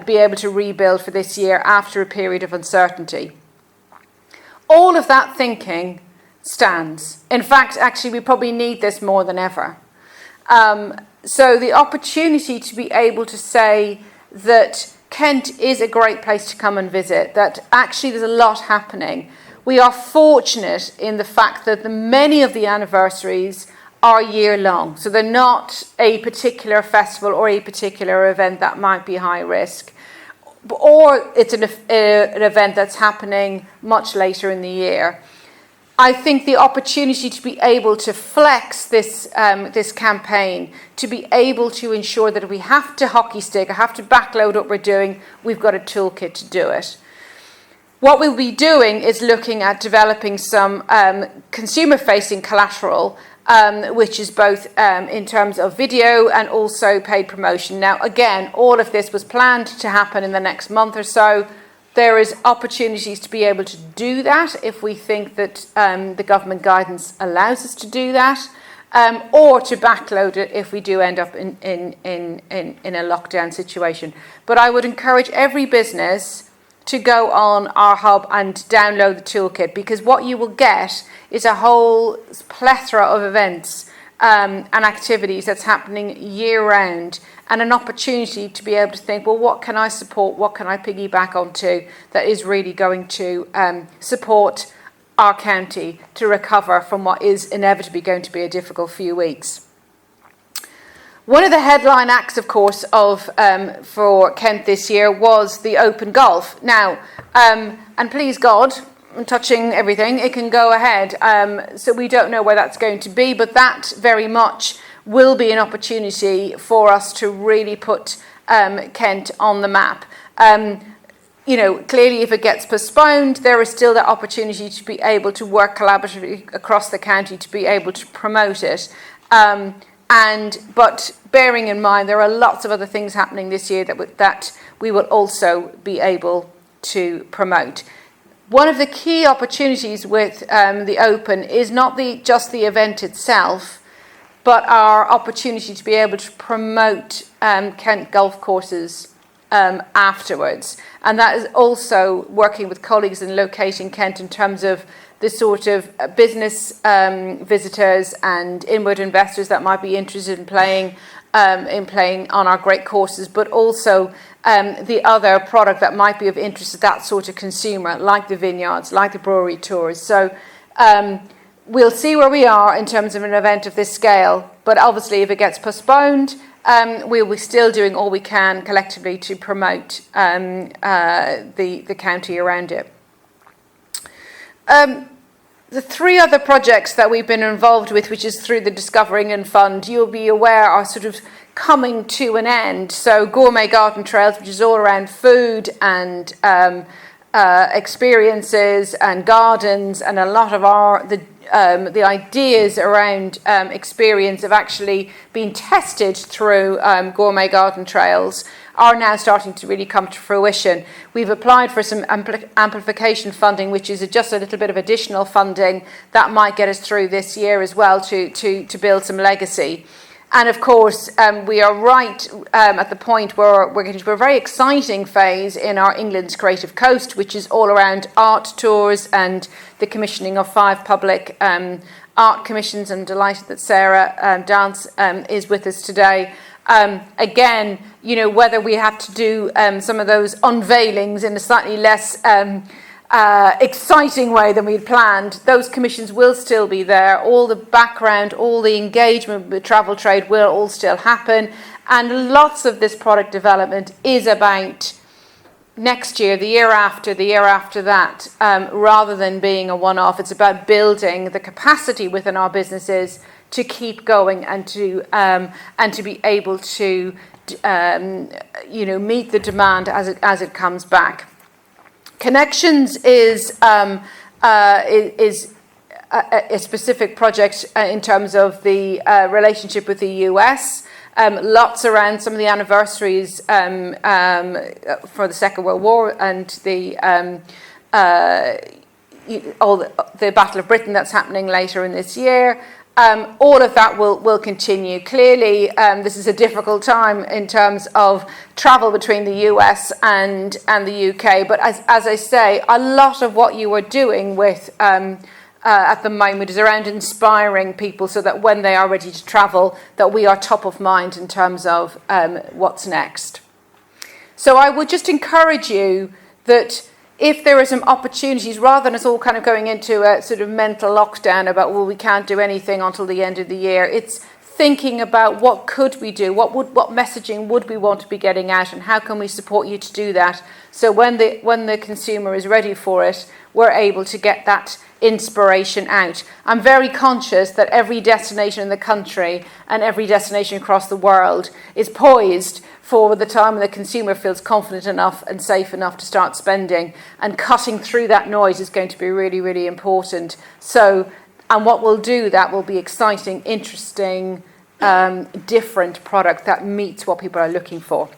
be able to rebuild for this year after a period of uncertainty? All of that thinking stands. In fact, actually, we probably need this more than ever. So the opportunity to be able to say that Kent is a great place to come and visit, that actually there's a lot happening. We are fortunate in the fact that many of the anniversaries are year long. So they're not a particular festival or a particular event that might be high risk. Or it's an event that's happening much later in the year. I think the opportunity to be able to flex this campaign, to be able to ensure that if we have to hockey stick or have to backload what we're doing, we've got a toolkit to do it. What we'll be doing is looking at developing some consumer-facing collateral, which is both in terms of video and also paid promotion. Now, again, all of this was planned to happen in the next month or so. There is opportunities to be able to do that if we think that the government guidance allows us to do that, or to backload it if we do end up in a lockdown situation. But I would encourage every business to go on our hub and download the toolkit, because what you will get is a whole plethora of events and activities that's happening year round, and an opportunity to be able to think, well, what can I support, what can I piggyback onto that is really going to support our county to recover from what is inevitably going to be a difficult few weeks. One of the headline acts, of course, for Kent this year was the Open Golf. Now, and please God, I'm touching everything, it can go ahead. So we don't know where that's going to be, but that very much will be an opportunity for us to really put Kent on the map. You know, clearly if it gets postponed, there is still that opportunity to be able to work collaboratively across the county to be able to promote it. But bearing in mind, there are lots of other things happening this year that we will also be able to promote. One of the key opportunities with the Open is not just the event itself, but our opportunity to be able to promote Kent golf courses afterwards. And that is also working with colleagues in locating Kent in terms of the sort of business visitors and inward investors that might be interested in playing on our great courses, but also the other product that might be of interest to that sort of consumer, like the vineyards, like the brewery tours. So we'll see where we are in terms of an event of this scale, but obviously if it gets postponed, we'll be still doing all we can collectively to promote the county around it. The three other projects that we've been involved with, which is through the Discovering and Fund, you'll be aware are sort of coming to an end. So Gourmet Garden Trails, which is all around food and experiences and gardens, and a lot of the ideas around experience have actually been tested through Gourmet Garden Trails, are now starting to really come to fruition. We've applied for some amplification funding, which is just a little bit of additional funding that might get us through this year as well to build some legacy. And of course, we are right at the point where we're getting to a very exciting phase in our England's Creative Coast, which is all around art tours and the commissioning of 5 public art commissions. I'm delighted that Sarah Dance is with us today. Again, you know, whether we have to do some of those unveilings in a slightly less exciting way than we'd planned, those commissions will still be there. All the background, all the engagement with travel trade will all still happen. And lots of this product development is about next year, the year after that, rather than being a one-off. It's about building the capacity within our businesses to keep going and to be able to meet the demand as it comes back. Connections is a specific project in terms of the relationship with the US. Lots around some of the anniversaries for the Second World War and the Battle of Britain that's happening later in this year. All of that will continue. Clearly, this is a difficult time in terms of travel between the US and the UK. But as I say, a lot of what you are doing with at the moment is around inspiring people so that when they are ready to travel, that we are top of mind in terms of what's next. So I would just encourage you that if there are some opportunities, rather than us all kind of going into a sort of mental lockdown about, well, we can't do anything until the end of the year, it's thinking about what could we do, what messaging would we want to be getting out, and how can we support you to do that, so when the consumer is ready for it, we're able to get that inspiration out. I'm very conscious that every destination in the country and every destination across the world is poised for the time when the consumer feels confident enough and safe enough to start spending, and cutting through that noise is going to be really, really important. So, and what we'll do, that will be exciting, interesting, different product that meets what people are looking for.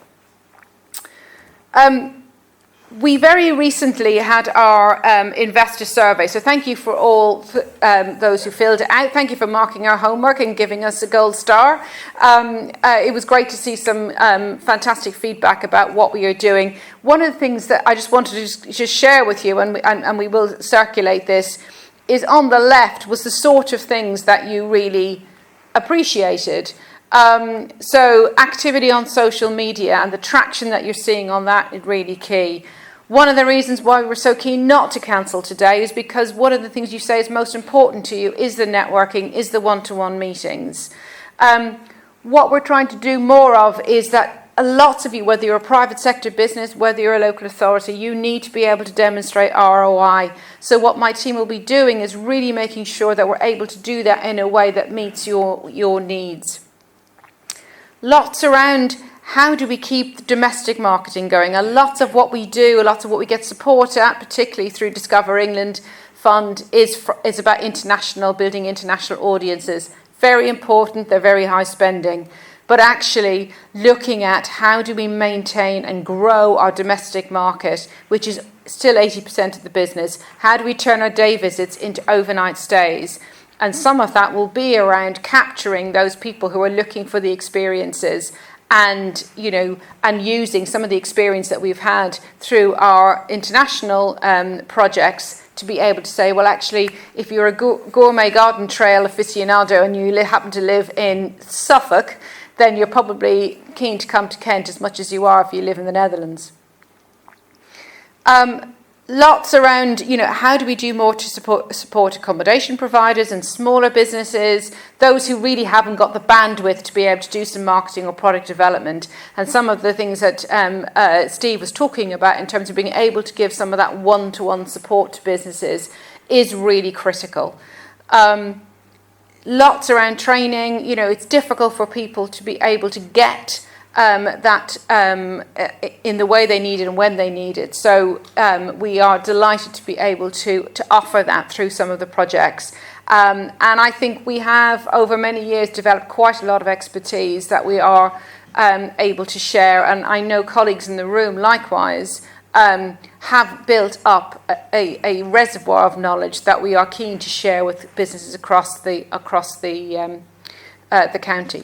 We very recently had our investor survey, so thank you for all those who filled it out. Thank you for marking our homework and giving us a gold star. It was great to see some fantastic feedback about what we are doing. One of the things that I just wanted to just share with you, and we will circulate this, is on the left was the sort of things that you really appreciated. So activity on social media and the traction that you're seeing on that is really key. One of the reasons why we're so keen not to cancel today is because one of the things you say is most important to you is the networking, is the one-to-one meetings. What we're trying to do more of is that lots of you, whether you're a private sector business, whether you're a local authority, you need to be able to demonstrate ROI. So what my team will be doing is really making sure that we're able to do that in a way that meets your needs. Lots around how do we keep domestic marketing going? A lot of what we do, a lot of what we get support at, particularly through Discover England Fund, is about building international audiences. Very important, they're very high spending. But actually looking at how do we maintain and grow our domestic market, which is still 80% of the business. How do we turn our day visits into overnight stays? And some of that will be around capturing those people who are looking for the experiences and using some of the experience that we've had through our international projects to be able to say, well, actually, if you're a gourmet garden trail aficionado and you happen to live in Suffolk, then you're probably keen to come to Kent as much as you are if you live in the Netherlands. Lots around, how do we do more to support accommodation providers and smaller businesses, those who really haven't got the bandwidth to be able to do some marketing or product development. And some of the things that Steve was talking about in terms of being able to give some of that one-to-one support to businesses is really critical. Lots around training. It's difficult for people to be able to get that in the way they need it and when they need it. So we are delighted to be able to offer that through some of the projects. And I think we have, over many years, developed quite a lot of expertise that we are able to share. And I know colleagues in the room, likewise, have built up a reservoir of knowledge that we are keen to share with businesses across the county.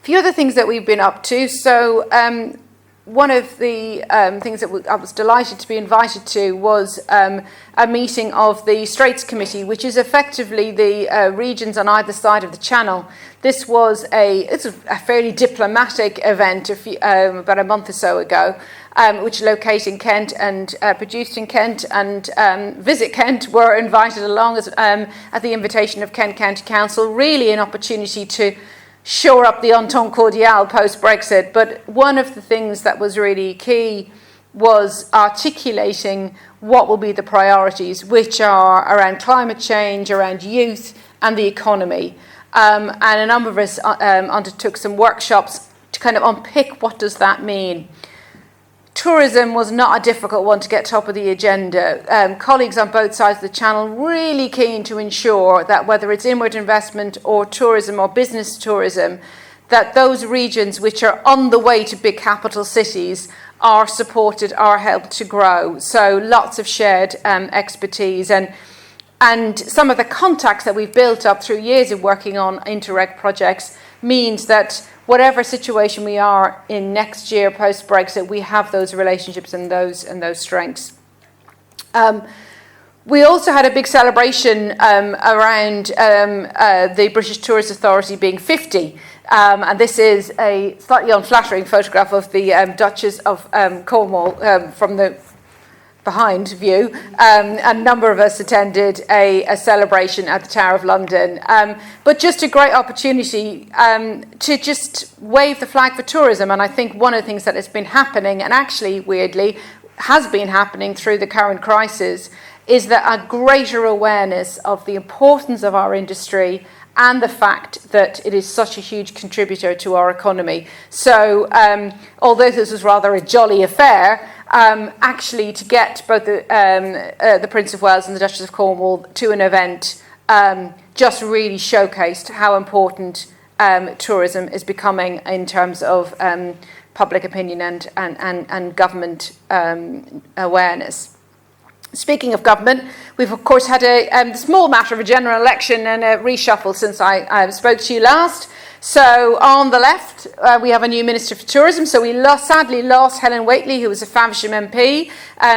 A few other things that we've been up to. So one of the things that I was delighted to be invited to was a meeting of the Straits Committee, which is effectively the regions on either side of the Channel. This was a fairly diplomatic event about a month or so ago, which located in Kent and produced in Kent, and Visit Kent were invited along at the invitation of Kent County Council. Really an opportunity to shore up the entente cordiale post-Brexit. But one of the things that was really key was articulating what will be the priorities, which are around climate change, around youth, and the economy. And a number of us undertook some workshops to kind of unpick what does that mean. Tourism was not a difficult one to get top of the agenda. Colleagues on both sides of the channel really keen to ensure that whether it's inward investment or tourism or business tourism, that those regions which are on the way to big capital cities are supported, are helped to grow. So lots of shared expertise and some of the contacts that we've built up through years of working on Interreg projects means that whatever situation we are in next year post-Brexit, we have those relationships and those strengths. We also had a big celebration around the British Tourist Authority being 50. And this is a slightly unflattering photograph of the Duchess of Cornwall from the behind view. A number of us attended a celebration at the Tower of London. But just a great opportunity to just wave the flag for tourism. And I think one of the things that has been happening, and actually weirdly has been happening through the current crisis, is that a greater awareness of the importance of our industry and the fact that it is such a huge contributor to our economy. So although this was rather a jolly affair, actually to get both the Prince of Wales and the Duchess of Cornwall to an event just really showcased how important tourism is becoming in terms of public opinion and government awareness. Speaking of government, we've of course had a small matter of a general election and a reshuffle since I spoke to you last. So on the left, we have a new Minister for Tourism. So we sadly lost Helen Whately, who was a Faversham MP.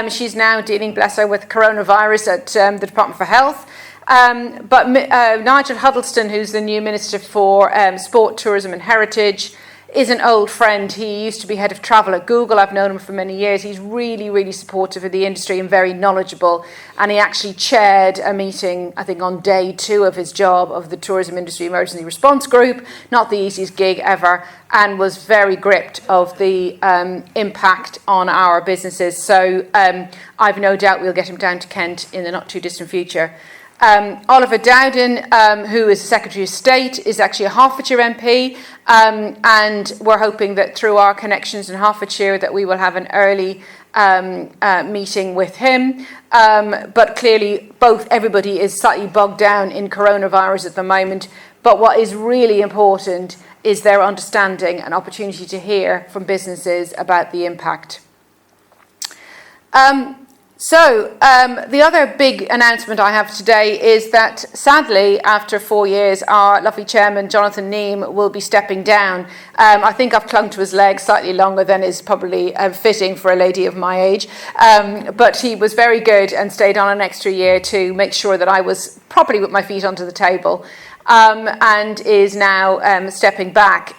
She's now dealing, bless her, with coronavirus at the Department for Health. But Nigel Huddleston, who's the new Minister for Sport, Tourism and Heritage, is an old friend. He used to be head of travel at Google. I've known him for many years. He's really, really supportive of the industry and very knowledgeable. And he actually chaired a meeting, I think, on day 2 of his job of the Tourism Industry Emergency Response Group. Not the easiest gig ever, and was very gripped of the impact on our businesses. So I've no doubt we'll get him down to Kent in the not too distant future. Oliver Dowden, who is Secretary of State, is actually a Hertfordshire MP, and we're hoping that through our connections in Hertfordshire that we will have an early meeting with him. But clearly everybody is slightly bogged down in coronavirus at the moment. But what is really important is their understanding and opportunity to hear from businesses about the impact. So the other big announcement I have today is that sadly, after 4 years, our lovely chairman, Jonathan Neame, will be stepping down. I think I've clung to his leg slightly longer than is probably fitting for a lady of my age. But he was very good and stayed on an extra year to make sure that I was properly with my feet onto the table. And is now stepping back.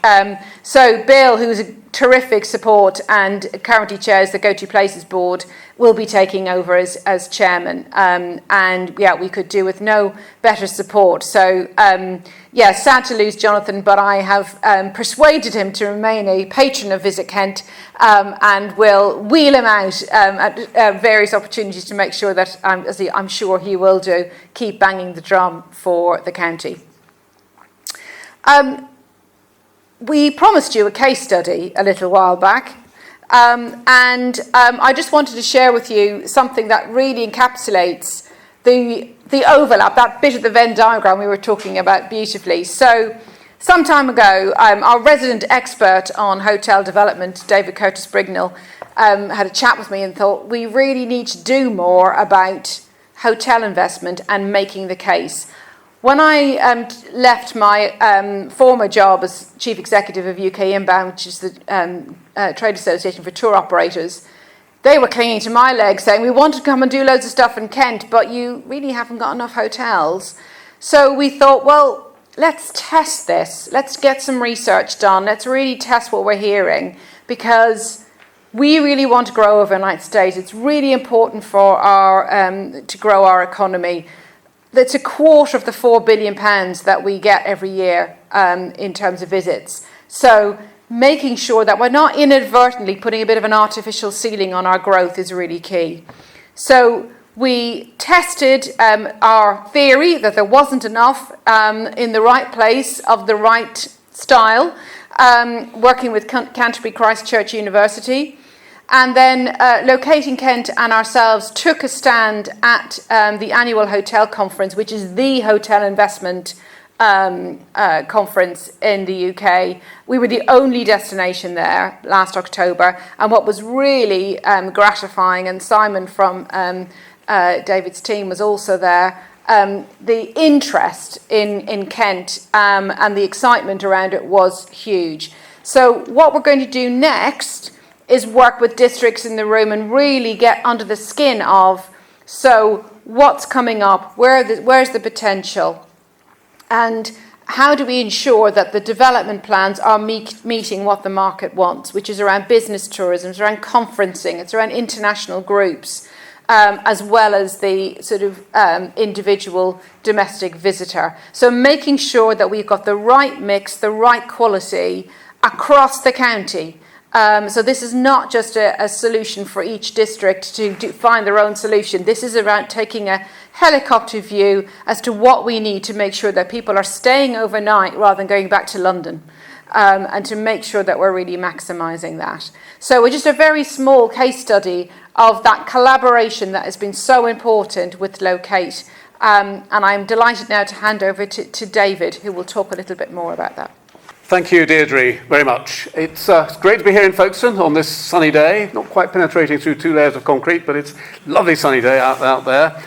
So Bill, who's a terrific support and currently chairs the Go To Places board, will be taking over as chairman. And yeah, we could do with no better support. So yeah, sad to lose Jonathan, but I have persuaded him to remain a patron of Visit Kent and will wheel him out at various opportunities to make sure that, as I'm sure he will do, keep banging the drum for the county. We promised you a case study a little while back, and I just wanted to share with you something that really encapsulates the overlap, that bit of the Venn diagram we were talking about beautifully. So some time ago, our resident expert on hotel development, David Curtis Brignall, had a chat with me and thought we really need to do more about hotel investment and making the case. When I left my former job as Chief Executive of UK Inbound, which is the trade association for tour operators, they were clinging to my leg saying, we want to come and do loads of stuff in Kent, but you really haven't got enough hotels. So we thought, well, let's test this. Let's get some research done. Let's really test what we're hearing, because we really want to grow overnight stays. It's really important for our to grow our economy. That's a quarter of the £4 billion that we get every year in terms of visits. So making sure that we're not inadvertently putting a bit of an artificial ceiling on our growth is really key. So We tested our theory that there wasn't enough in the right place of the right style, working with Canterbury Christ Church University. And then Locating Kent and ourselves took a stand at the annual hotel conference, which is the hotel investment conference in the UK. We were the only destination there last October. And what was really gratifying, and Simon from David's team was also there, the interest in Kent and the excitement around it was huge. So what we're going to do next is work with districts in the room and really get under the skin of, so what's coming up, where's the potential, and how do we ensure that the development plans are meeting what the market wants, which is around business tourism, it's around conferencing, it's around international groups, as well as the sort of individual domestic visitor. So making sure that we've got the right mix, the right quality across the county. So this is not just a solution for each district to find their own solution. This is around taking a helicopter view as to what we need to make sure that people are staying overnight rather than going back to London, and to make sure that we're really maximising that. So we're just a very small case study of that collaboration that has been so important with Locate. And I'm delighted now to hand over to David, who will talk a little bit more about that. Thank you, Deirdre, very much. It's great to be here in Folkestone on this sunny day, not quite penetrating through 2 layers of concrete, but it's a lovely sunny day out there.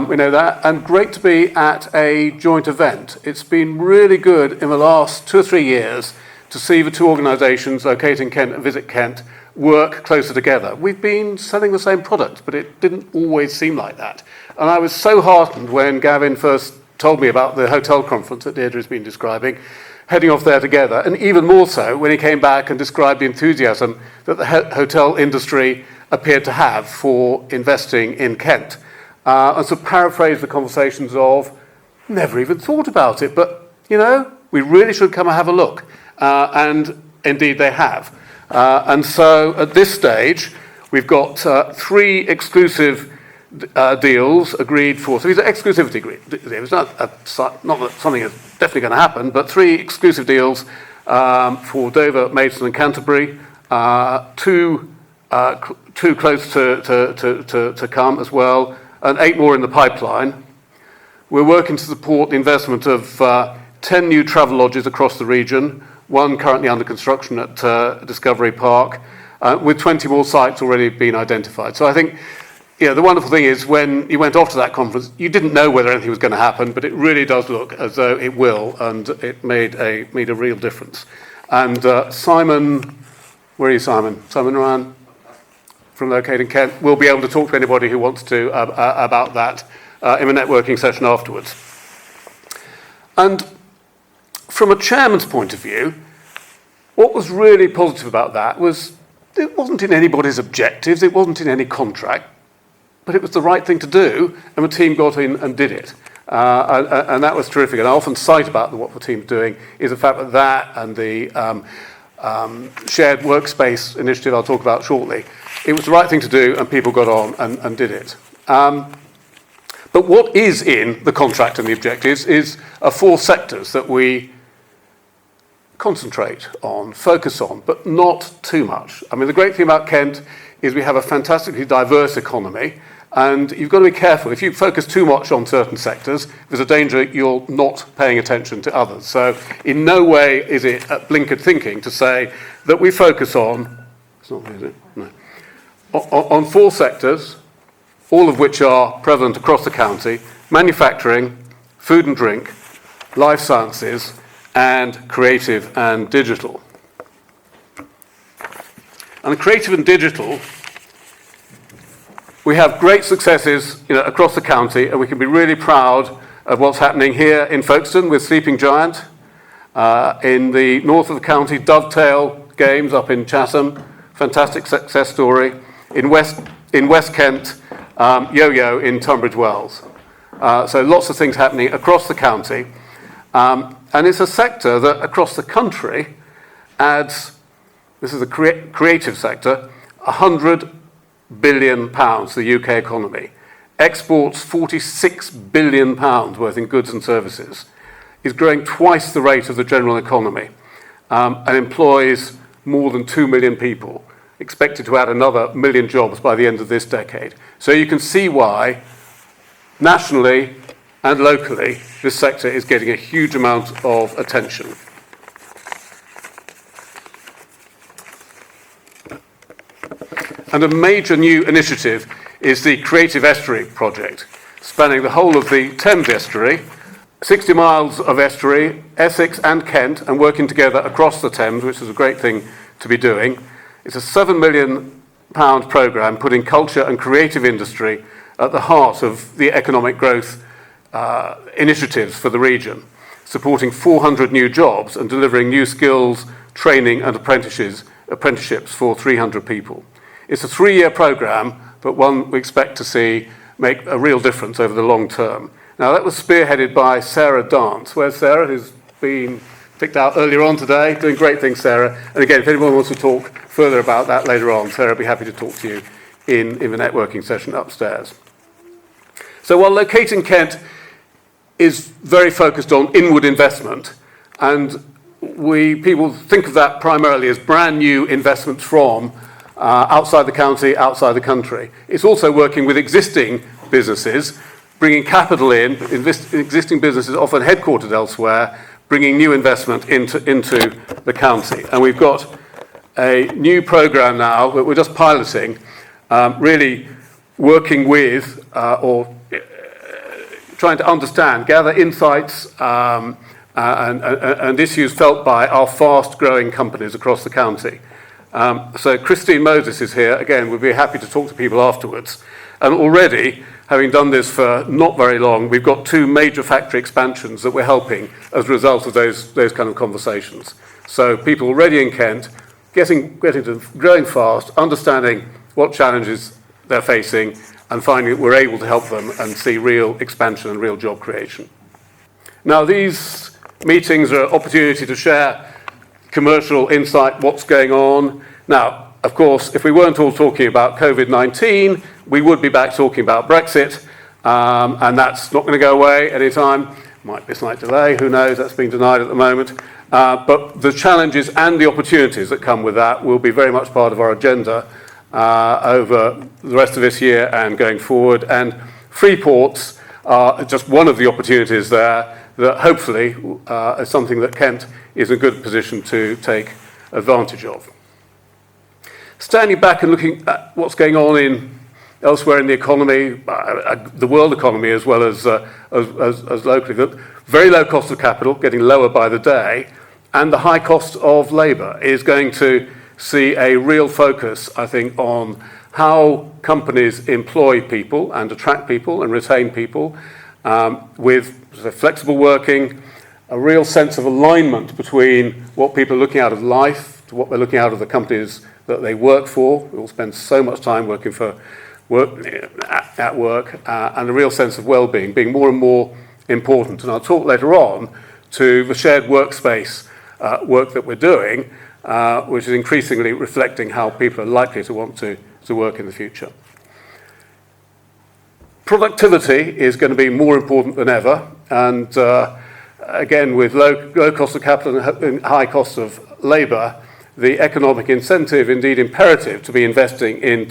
We know that. And great to be at a joint event. It's been really good in the last 2 or 3 years to see the two organisations, Locating Kent and Visit Kent, work closer together. We've been selling the same product, but it didn't always seem like that. And I was so heartened when Gavin first told me about the hotel conference that Deirdre's been describing, heading off there together, and even more so when he came back and described the enthusiasm that the hotel industry appeared to have for investing in Kent. And so paraphrase the conversations of, never even thought about it, but, we really should come and have a look. And indeed they have. And so at this stage, we've got 3 exclusive deals agreed for. So these are exclusivity deals. Not that something is definitely going to happen, but 3 exclusive deals for Dover, Maidstone, and Canterbury. 2 close to come as well, and 8 more in the pipeline. We're working to support the investment of 10 new travel lodges across the region. 1 currently under construction at Discovery Park, with 20 more sites already being identified. So I think, the wonderful thing is when you went off to that conference, you didn't know whether anything was going to happen, but it really does look as though it will, and it made a real difference. And Simon, where are you, Simon? Simon Ryan from Locating Kent will be able to talk to anybody who wants to about that in a networking session afterwards. And from a chairman's point of view, what was really positive about that was it wasn't in anybody's objectives, it wasn't in any contract, but it was the right thing to do, and the team got in and did it. And that was terrific. And I often cite about what the team's doing is the fact that and the shared workspace initiative I'll talk about shortly, it was the right thing to do, and people got on and did it. But what is in the contract and the objectives are 4 sectors that we concentrate on, focus on, but not too much. I mean, the great thing about Kent is we have a fantastically diverse economy, and you've got to be careful. If you focus too much on certain sectors, there's a danger you're not paying attention to others. So in no way is it blinkered thinking to say that we focus on, it's not, is it? No. On 4 sectors, all of which are prevalent across the county: manufacturing, food and drink, life sciences, and creative and digital. And the creative and digital, we have great successes across the county, and we can be really proud of what's happening here in Folkestone with Sleeping Giant. In the north of the county, Dovetail Games up in Chatham, fantastic success story. In West Kent, Yo-Yo in Tunbridge Wells. So lots of things happening across the county. And it's a sector that across the country adds, this is a creative sector, £100 billion to the UK economy. exports £46 billion worth in goods and services, is growing twice the rate of the general economy, and employs more than 2 million people, expected to add another million jobs by the end of this decade. So you can see why, nationally and locally, this sector is getting a huge amount of attention. And a major new initiative is the Creative Estuary project, spanning the whole of the Thames estuary, 60 miles of estuary, Essex and Kent, and working together across the Thames, which is a great thing to be doing. It's a £7 million programme putting culture and creative industry at the heart of the economic growth initiatives for the region, supporting 400 new jobs and delivering new skills, training and apprenticeships for 300 people. It's a 3-year programme, but one we expect to see make a real difference over the long term. Now, that was spearheaded by Sarah Dance. Where's Sarah, who's been picked out earlier on today? Doing great things, Sarah. And again, if anyone wants to talk further about that later on, Sarah will be happy to talk to you in the networking session upstairs. So while Locating Kent is very focused on inward investment, and people think of that primarily as brand new investments from outside the county, outside the country. It's also working with existing businesses, bringing capital in, existing businesses often headquartered elsewhere, bringing new investment into the county. And we've got a new programme now that we're just piloting, really working with or trying to understand, gather insights and issues felt by our fast-growing companies across the county. So Christine Moses is here. Again, we'll be happy to talk to people afterwards. And already, having done this for not very long, we've got 2 major factory expansions that we're helping as a result of those kind of conversations. So people already in Kent, getting to growing fast, understanding what challenges they're facing, and finding that we're able to help them and see real expansion and real job creation. Now, these meetings are an opportunity to share commercial insight, what's going on. Now, of course, if we weren't all talking about COVID-19, we would be back talking about Brexit, and that's not going to go away anytime. Might be a slight delay, who knows, that's being denied at the moment. But the challenges and the opportunities that come with that will be very much part of our agenda over the rest of this year and going forward. And free ports are just one of the opportunities there that hopefully is something that Kent is in a good position to take advantage of. Standing back and looking at what's going on elsewhere in the economy, the world economy as well as locally, the very low cost of capital, getting lower by the day, and the high cost of labour is going to see a real focus, I think, on how companies employ people and attract people and retain people with flexible working, a real sense of alignment between what people are looking out of life to what they're looking out of the companies that they work for. We all spend so much time working for at work, and a real sense of well-being being more and more important. And I'll talk later on to the shared workspace work that we're doing, which is increasingly reflecting how people are likely to want to work in the future. Productivity is going to be more important than ever, and again, with low cost of capital and high cost of labour, the economic incentive, indeed imperative, to be investing in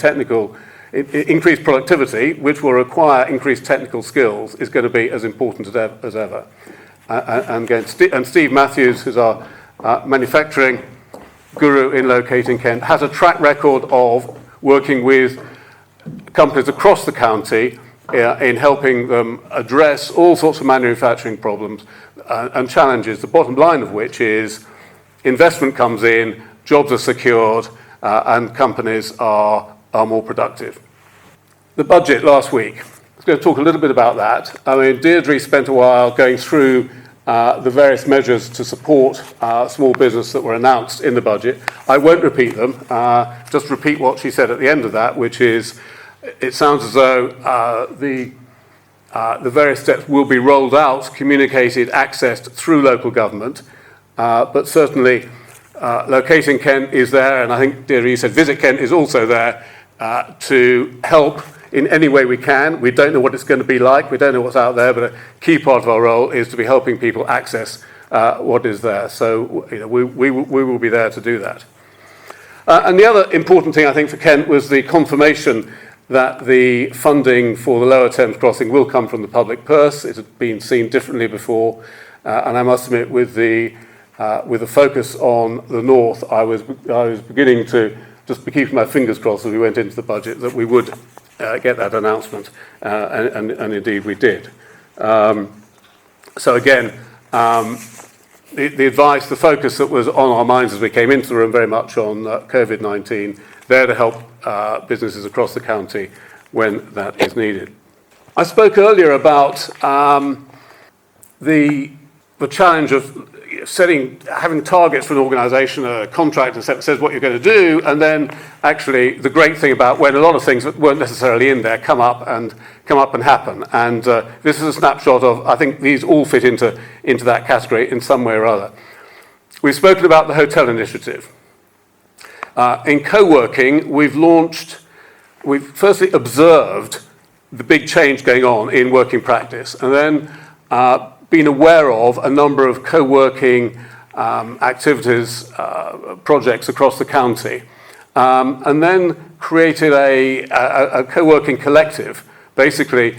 increased productivity, which will require increased technical skills, is going to be as important as ever. And Steve Matthews, who's our manufacturing guru in Locating Kent, has a track record of working with companies across the county in helping them address all sorts of manufacturing problems and challenges, the bottom line of which is investment comes in, jobs are secured, and companies are more productive. The budget last week, I was going to talk a little bit about that. I mean, Deirdre spent a while going through the various measures to support small business that were announced in the budget. I won't repeat them, just repeat what she said at the end of that, which is it sounds as though the various steps will be rolled out, communicated, accessed through local government, but certainly Locating Kent is there, and I think, Deirdre, you said Visit Kent is also there to help in any way we can. We don't know what it's going to be like. We don't know what's out there, but a key part of our role is to be helping people access what is there. So we will be there to do that. And the other important thing, I think, for Kent was the confirmation that the funding for the Lower Thames crossing will come from the public purse. It had been seen differently before, and I must admit, with the focus on the north, I was beginning to just be keeping my fingers crossed as we went into the budget that we would get that announcement, and indeed we did. So again, the advice, the focus that was on our minds as we came into the room very much on COVID-19, there to help businesses across the county when that is needed. I spoke earlier about the challenge of having targets for an organisation, a contract that says what you're going to do, and then actually the great thing about when a lot of things that weren't necessarily in there come up and happen. And this is a snapshot of, I think these all fit into that category in some way or other. We've spoken about the hotel initiative. In co-working, we've firstly observed the big change going on in working practice, and then been aware of a number of co-working activities, projects across the county, and then created a co-working collective, basically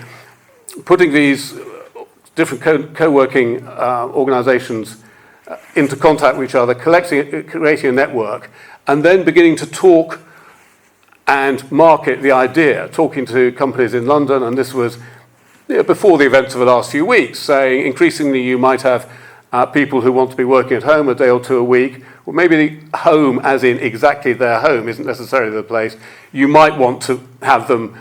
putting these different co-working organisations into contact with each other, creating a network, and then beginning to talk and market the idea, talking to companies in London, and this was before the events of the last few weeks, saying increasingly you might have people who want to be working at home a day or two a week, or maybe the home as in exactly their home isn't necessarily the place. You might want to have them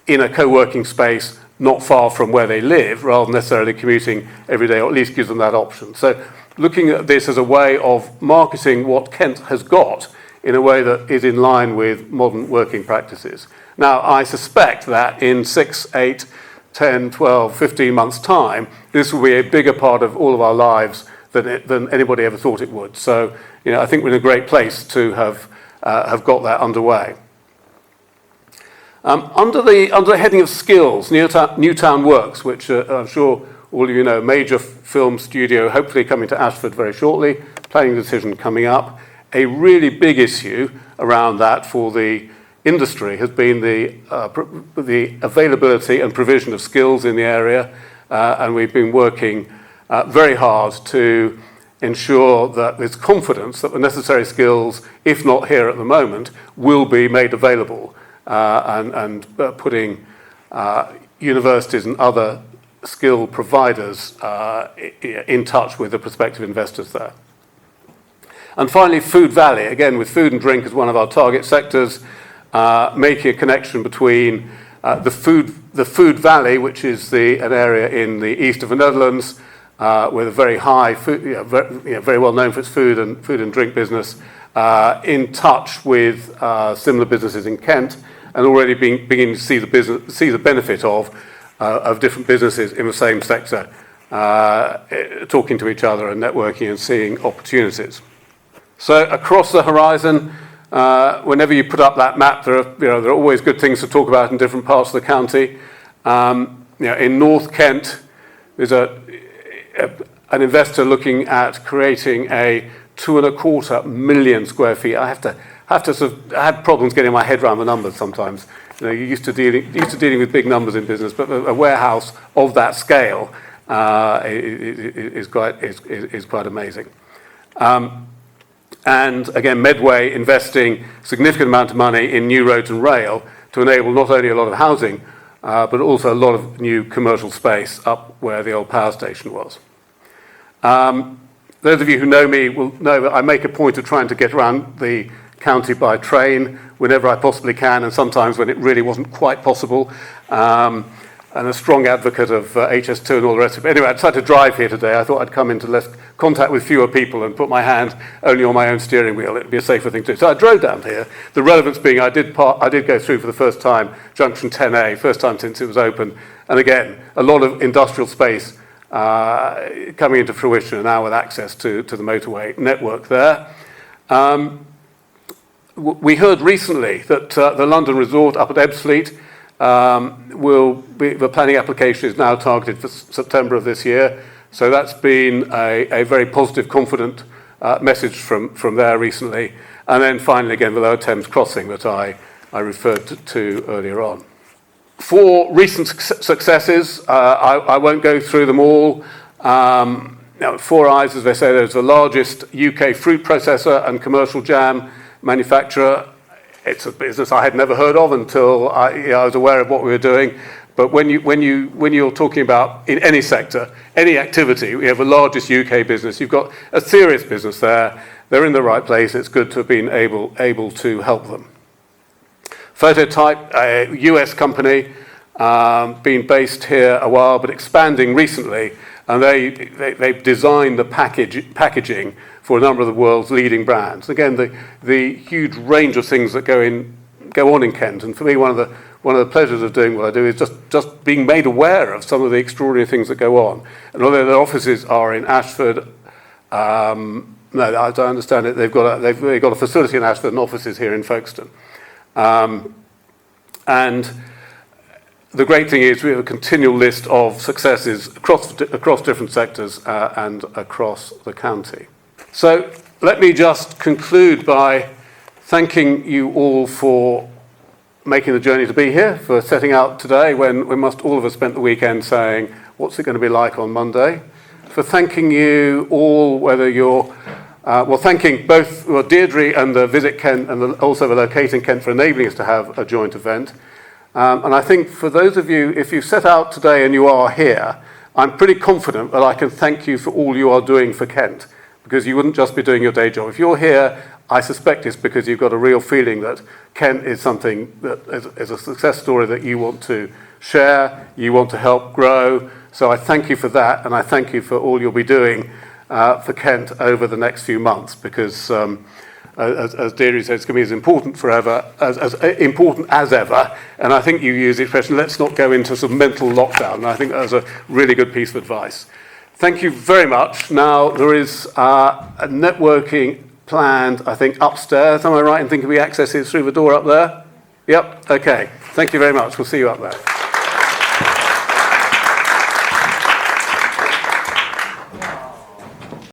in a co-working space not far from where they live, rather than necessarily commuting every day, or at least gives them that option. So looking at this as a way of marketing what Kent has got in a way that is in line with modern working practices. Now, I suspect that in 6, 8, 10, 12, 15 months' time, this will be a bigger part of all of our lives than anybody ever thought it would. So, I think we're in a great place to have got that underway. Under the heading of skills, Newtown Works, which I'm sure all of you know, major film studio, hopefully coming to Ashford very shortly, planning decision coming up. A really big issue around that for the industry has been the availability and provision of skills in the area, and we've been working very hard to ensure that there's confidence that the necessary skills, if not here at the moment, will be made available, and putting universities and other skill providers in touch with the prospective investors there. And finally, Food Valley, again with food and drink as one of our target sectors, making a connection between the Food Valley, which is an area in the east of the Netherlands, with a very high, very well known for its food and drink business, in touch with similar businesses in Kent, and already beginning to see the benefit of different businesses in the same sector talking to each other and networking and seeing opportunities. So across the horizon, whenever you put up that map, there are always good things to talk about in different parts of the county. In North Kent, there's an investor looking at creating a 2.25 million square feet. I had problems getting my head around the numbers sometimes. You're used to dealing with big numbers in business, but a warehouse of that scale is quite amazing. And again, Medway investing significant amount of money in new roads and rail to enable not only a lot of housing, but also a lot of new commercial space up where the old power station was. Those of you who know me will know that I make a point of trying to get around the county by train whenever I possibly can, and sometimes when it really wasn't quite possible. And a strong advocate of HS2 and all the rest of it. Anyway, I decided to drive here today. I thought I'd come into less contact with fewer people and put my hand only on my own steering wheel. It'd be a safer thing to do. So I drove down here. The relevance being I did go through for the first time Junction 10A, first time since it was open. And again, a lot of industrial space coming into fruition now with access to the motorway network there. We heard recently that the London resort up at Ebbsfleet the planning application is now targeted for September of this year. So that's been a very positive, confident message from there recently. And then finally, again, the Lower Thames crossing that I referred to earlier on. 4 recent successes, I won't go through them all. Four Eyes, as they say, is the largest UK fruit processor and commercial jam manufacturer. It's a business I had never heard of until I was aware of what we were doing. But when you're talking about in any sector, any activity, we have the largest UK business. You've got a serious business there. They're in the right place. It's good to have been able to help them. Phototype, a US company, been based here a while, but expanding recently. And they've designed the packaging for a number of the world's leading brands. Again, the huge range of things that go on in Kent. And for me, one of the pleasures of doing what I do is just being made aware of some of the extraordinary things that go on. And although their offices are in Ashford, no, I don't understand it. They've got a facility in Ashford and offices here in Folkestone. And the great thing is we have a continual list of successes across different sectors and across the county. So let me just conclude by thanking you all for making the journey to be here, for setting out today when we must all of us spent the weekend saying, what's it going to be like on Monday? For thanking you all, whether you're thanking both Deirdre and the Visit Kent and also the Locating Kent for enabling us to have a joint event. And I think for those of you, if you set out today and you are here, I'm pretty confident that I can thank you for all you are doing for Kent, because you wouldn't just be doing your day job. If you're here, I suspect it's because you've got a real feeling that Kent is something that is a success story that you want to share, you want to help grow. So I thank you for that, and I thank you for all you'll be doing for Kent over the next few months, because as Deirdre said, it's going to be as important forever, as important as ever. And I think you use the expression, let's not go into some mental lockdown. And I think that was a really good piece of advice. Thank you very much. Now, there is a networking planned, I think, upstairs. Am I right in thinking we access it through the door up there? Yep, okay. Thank you very much. We'll see you up there.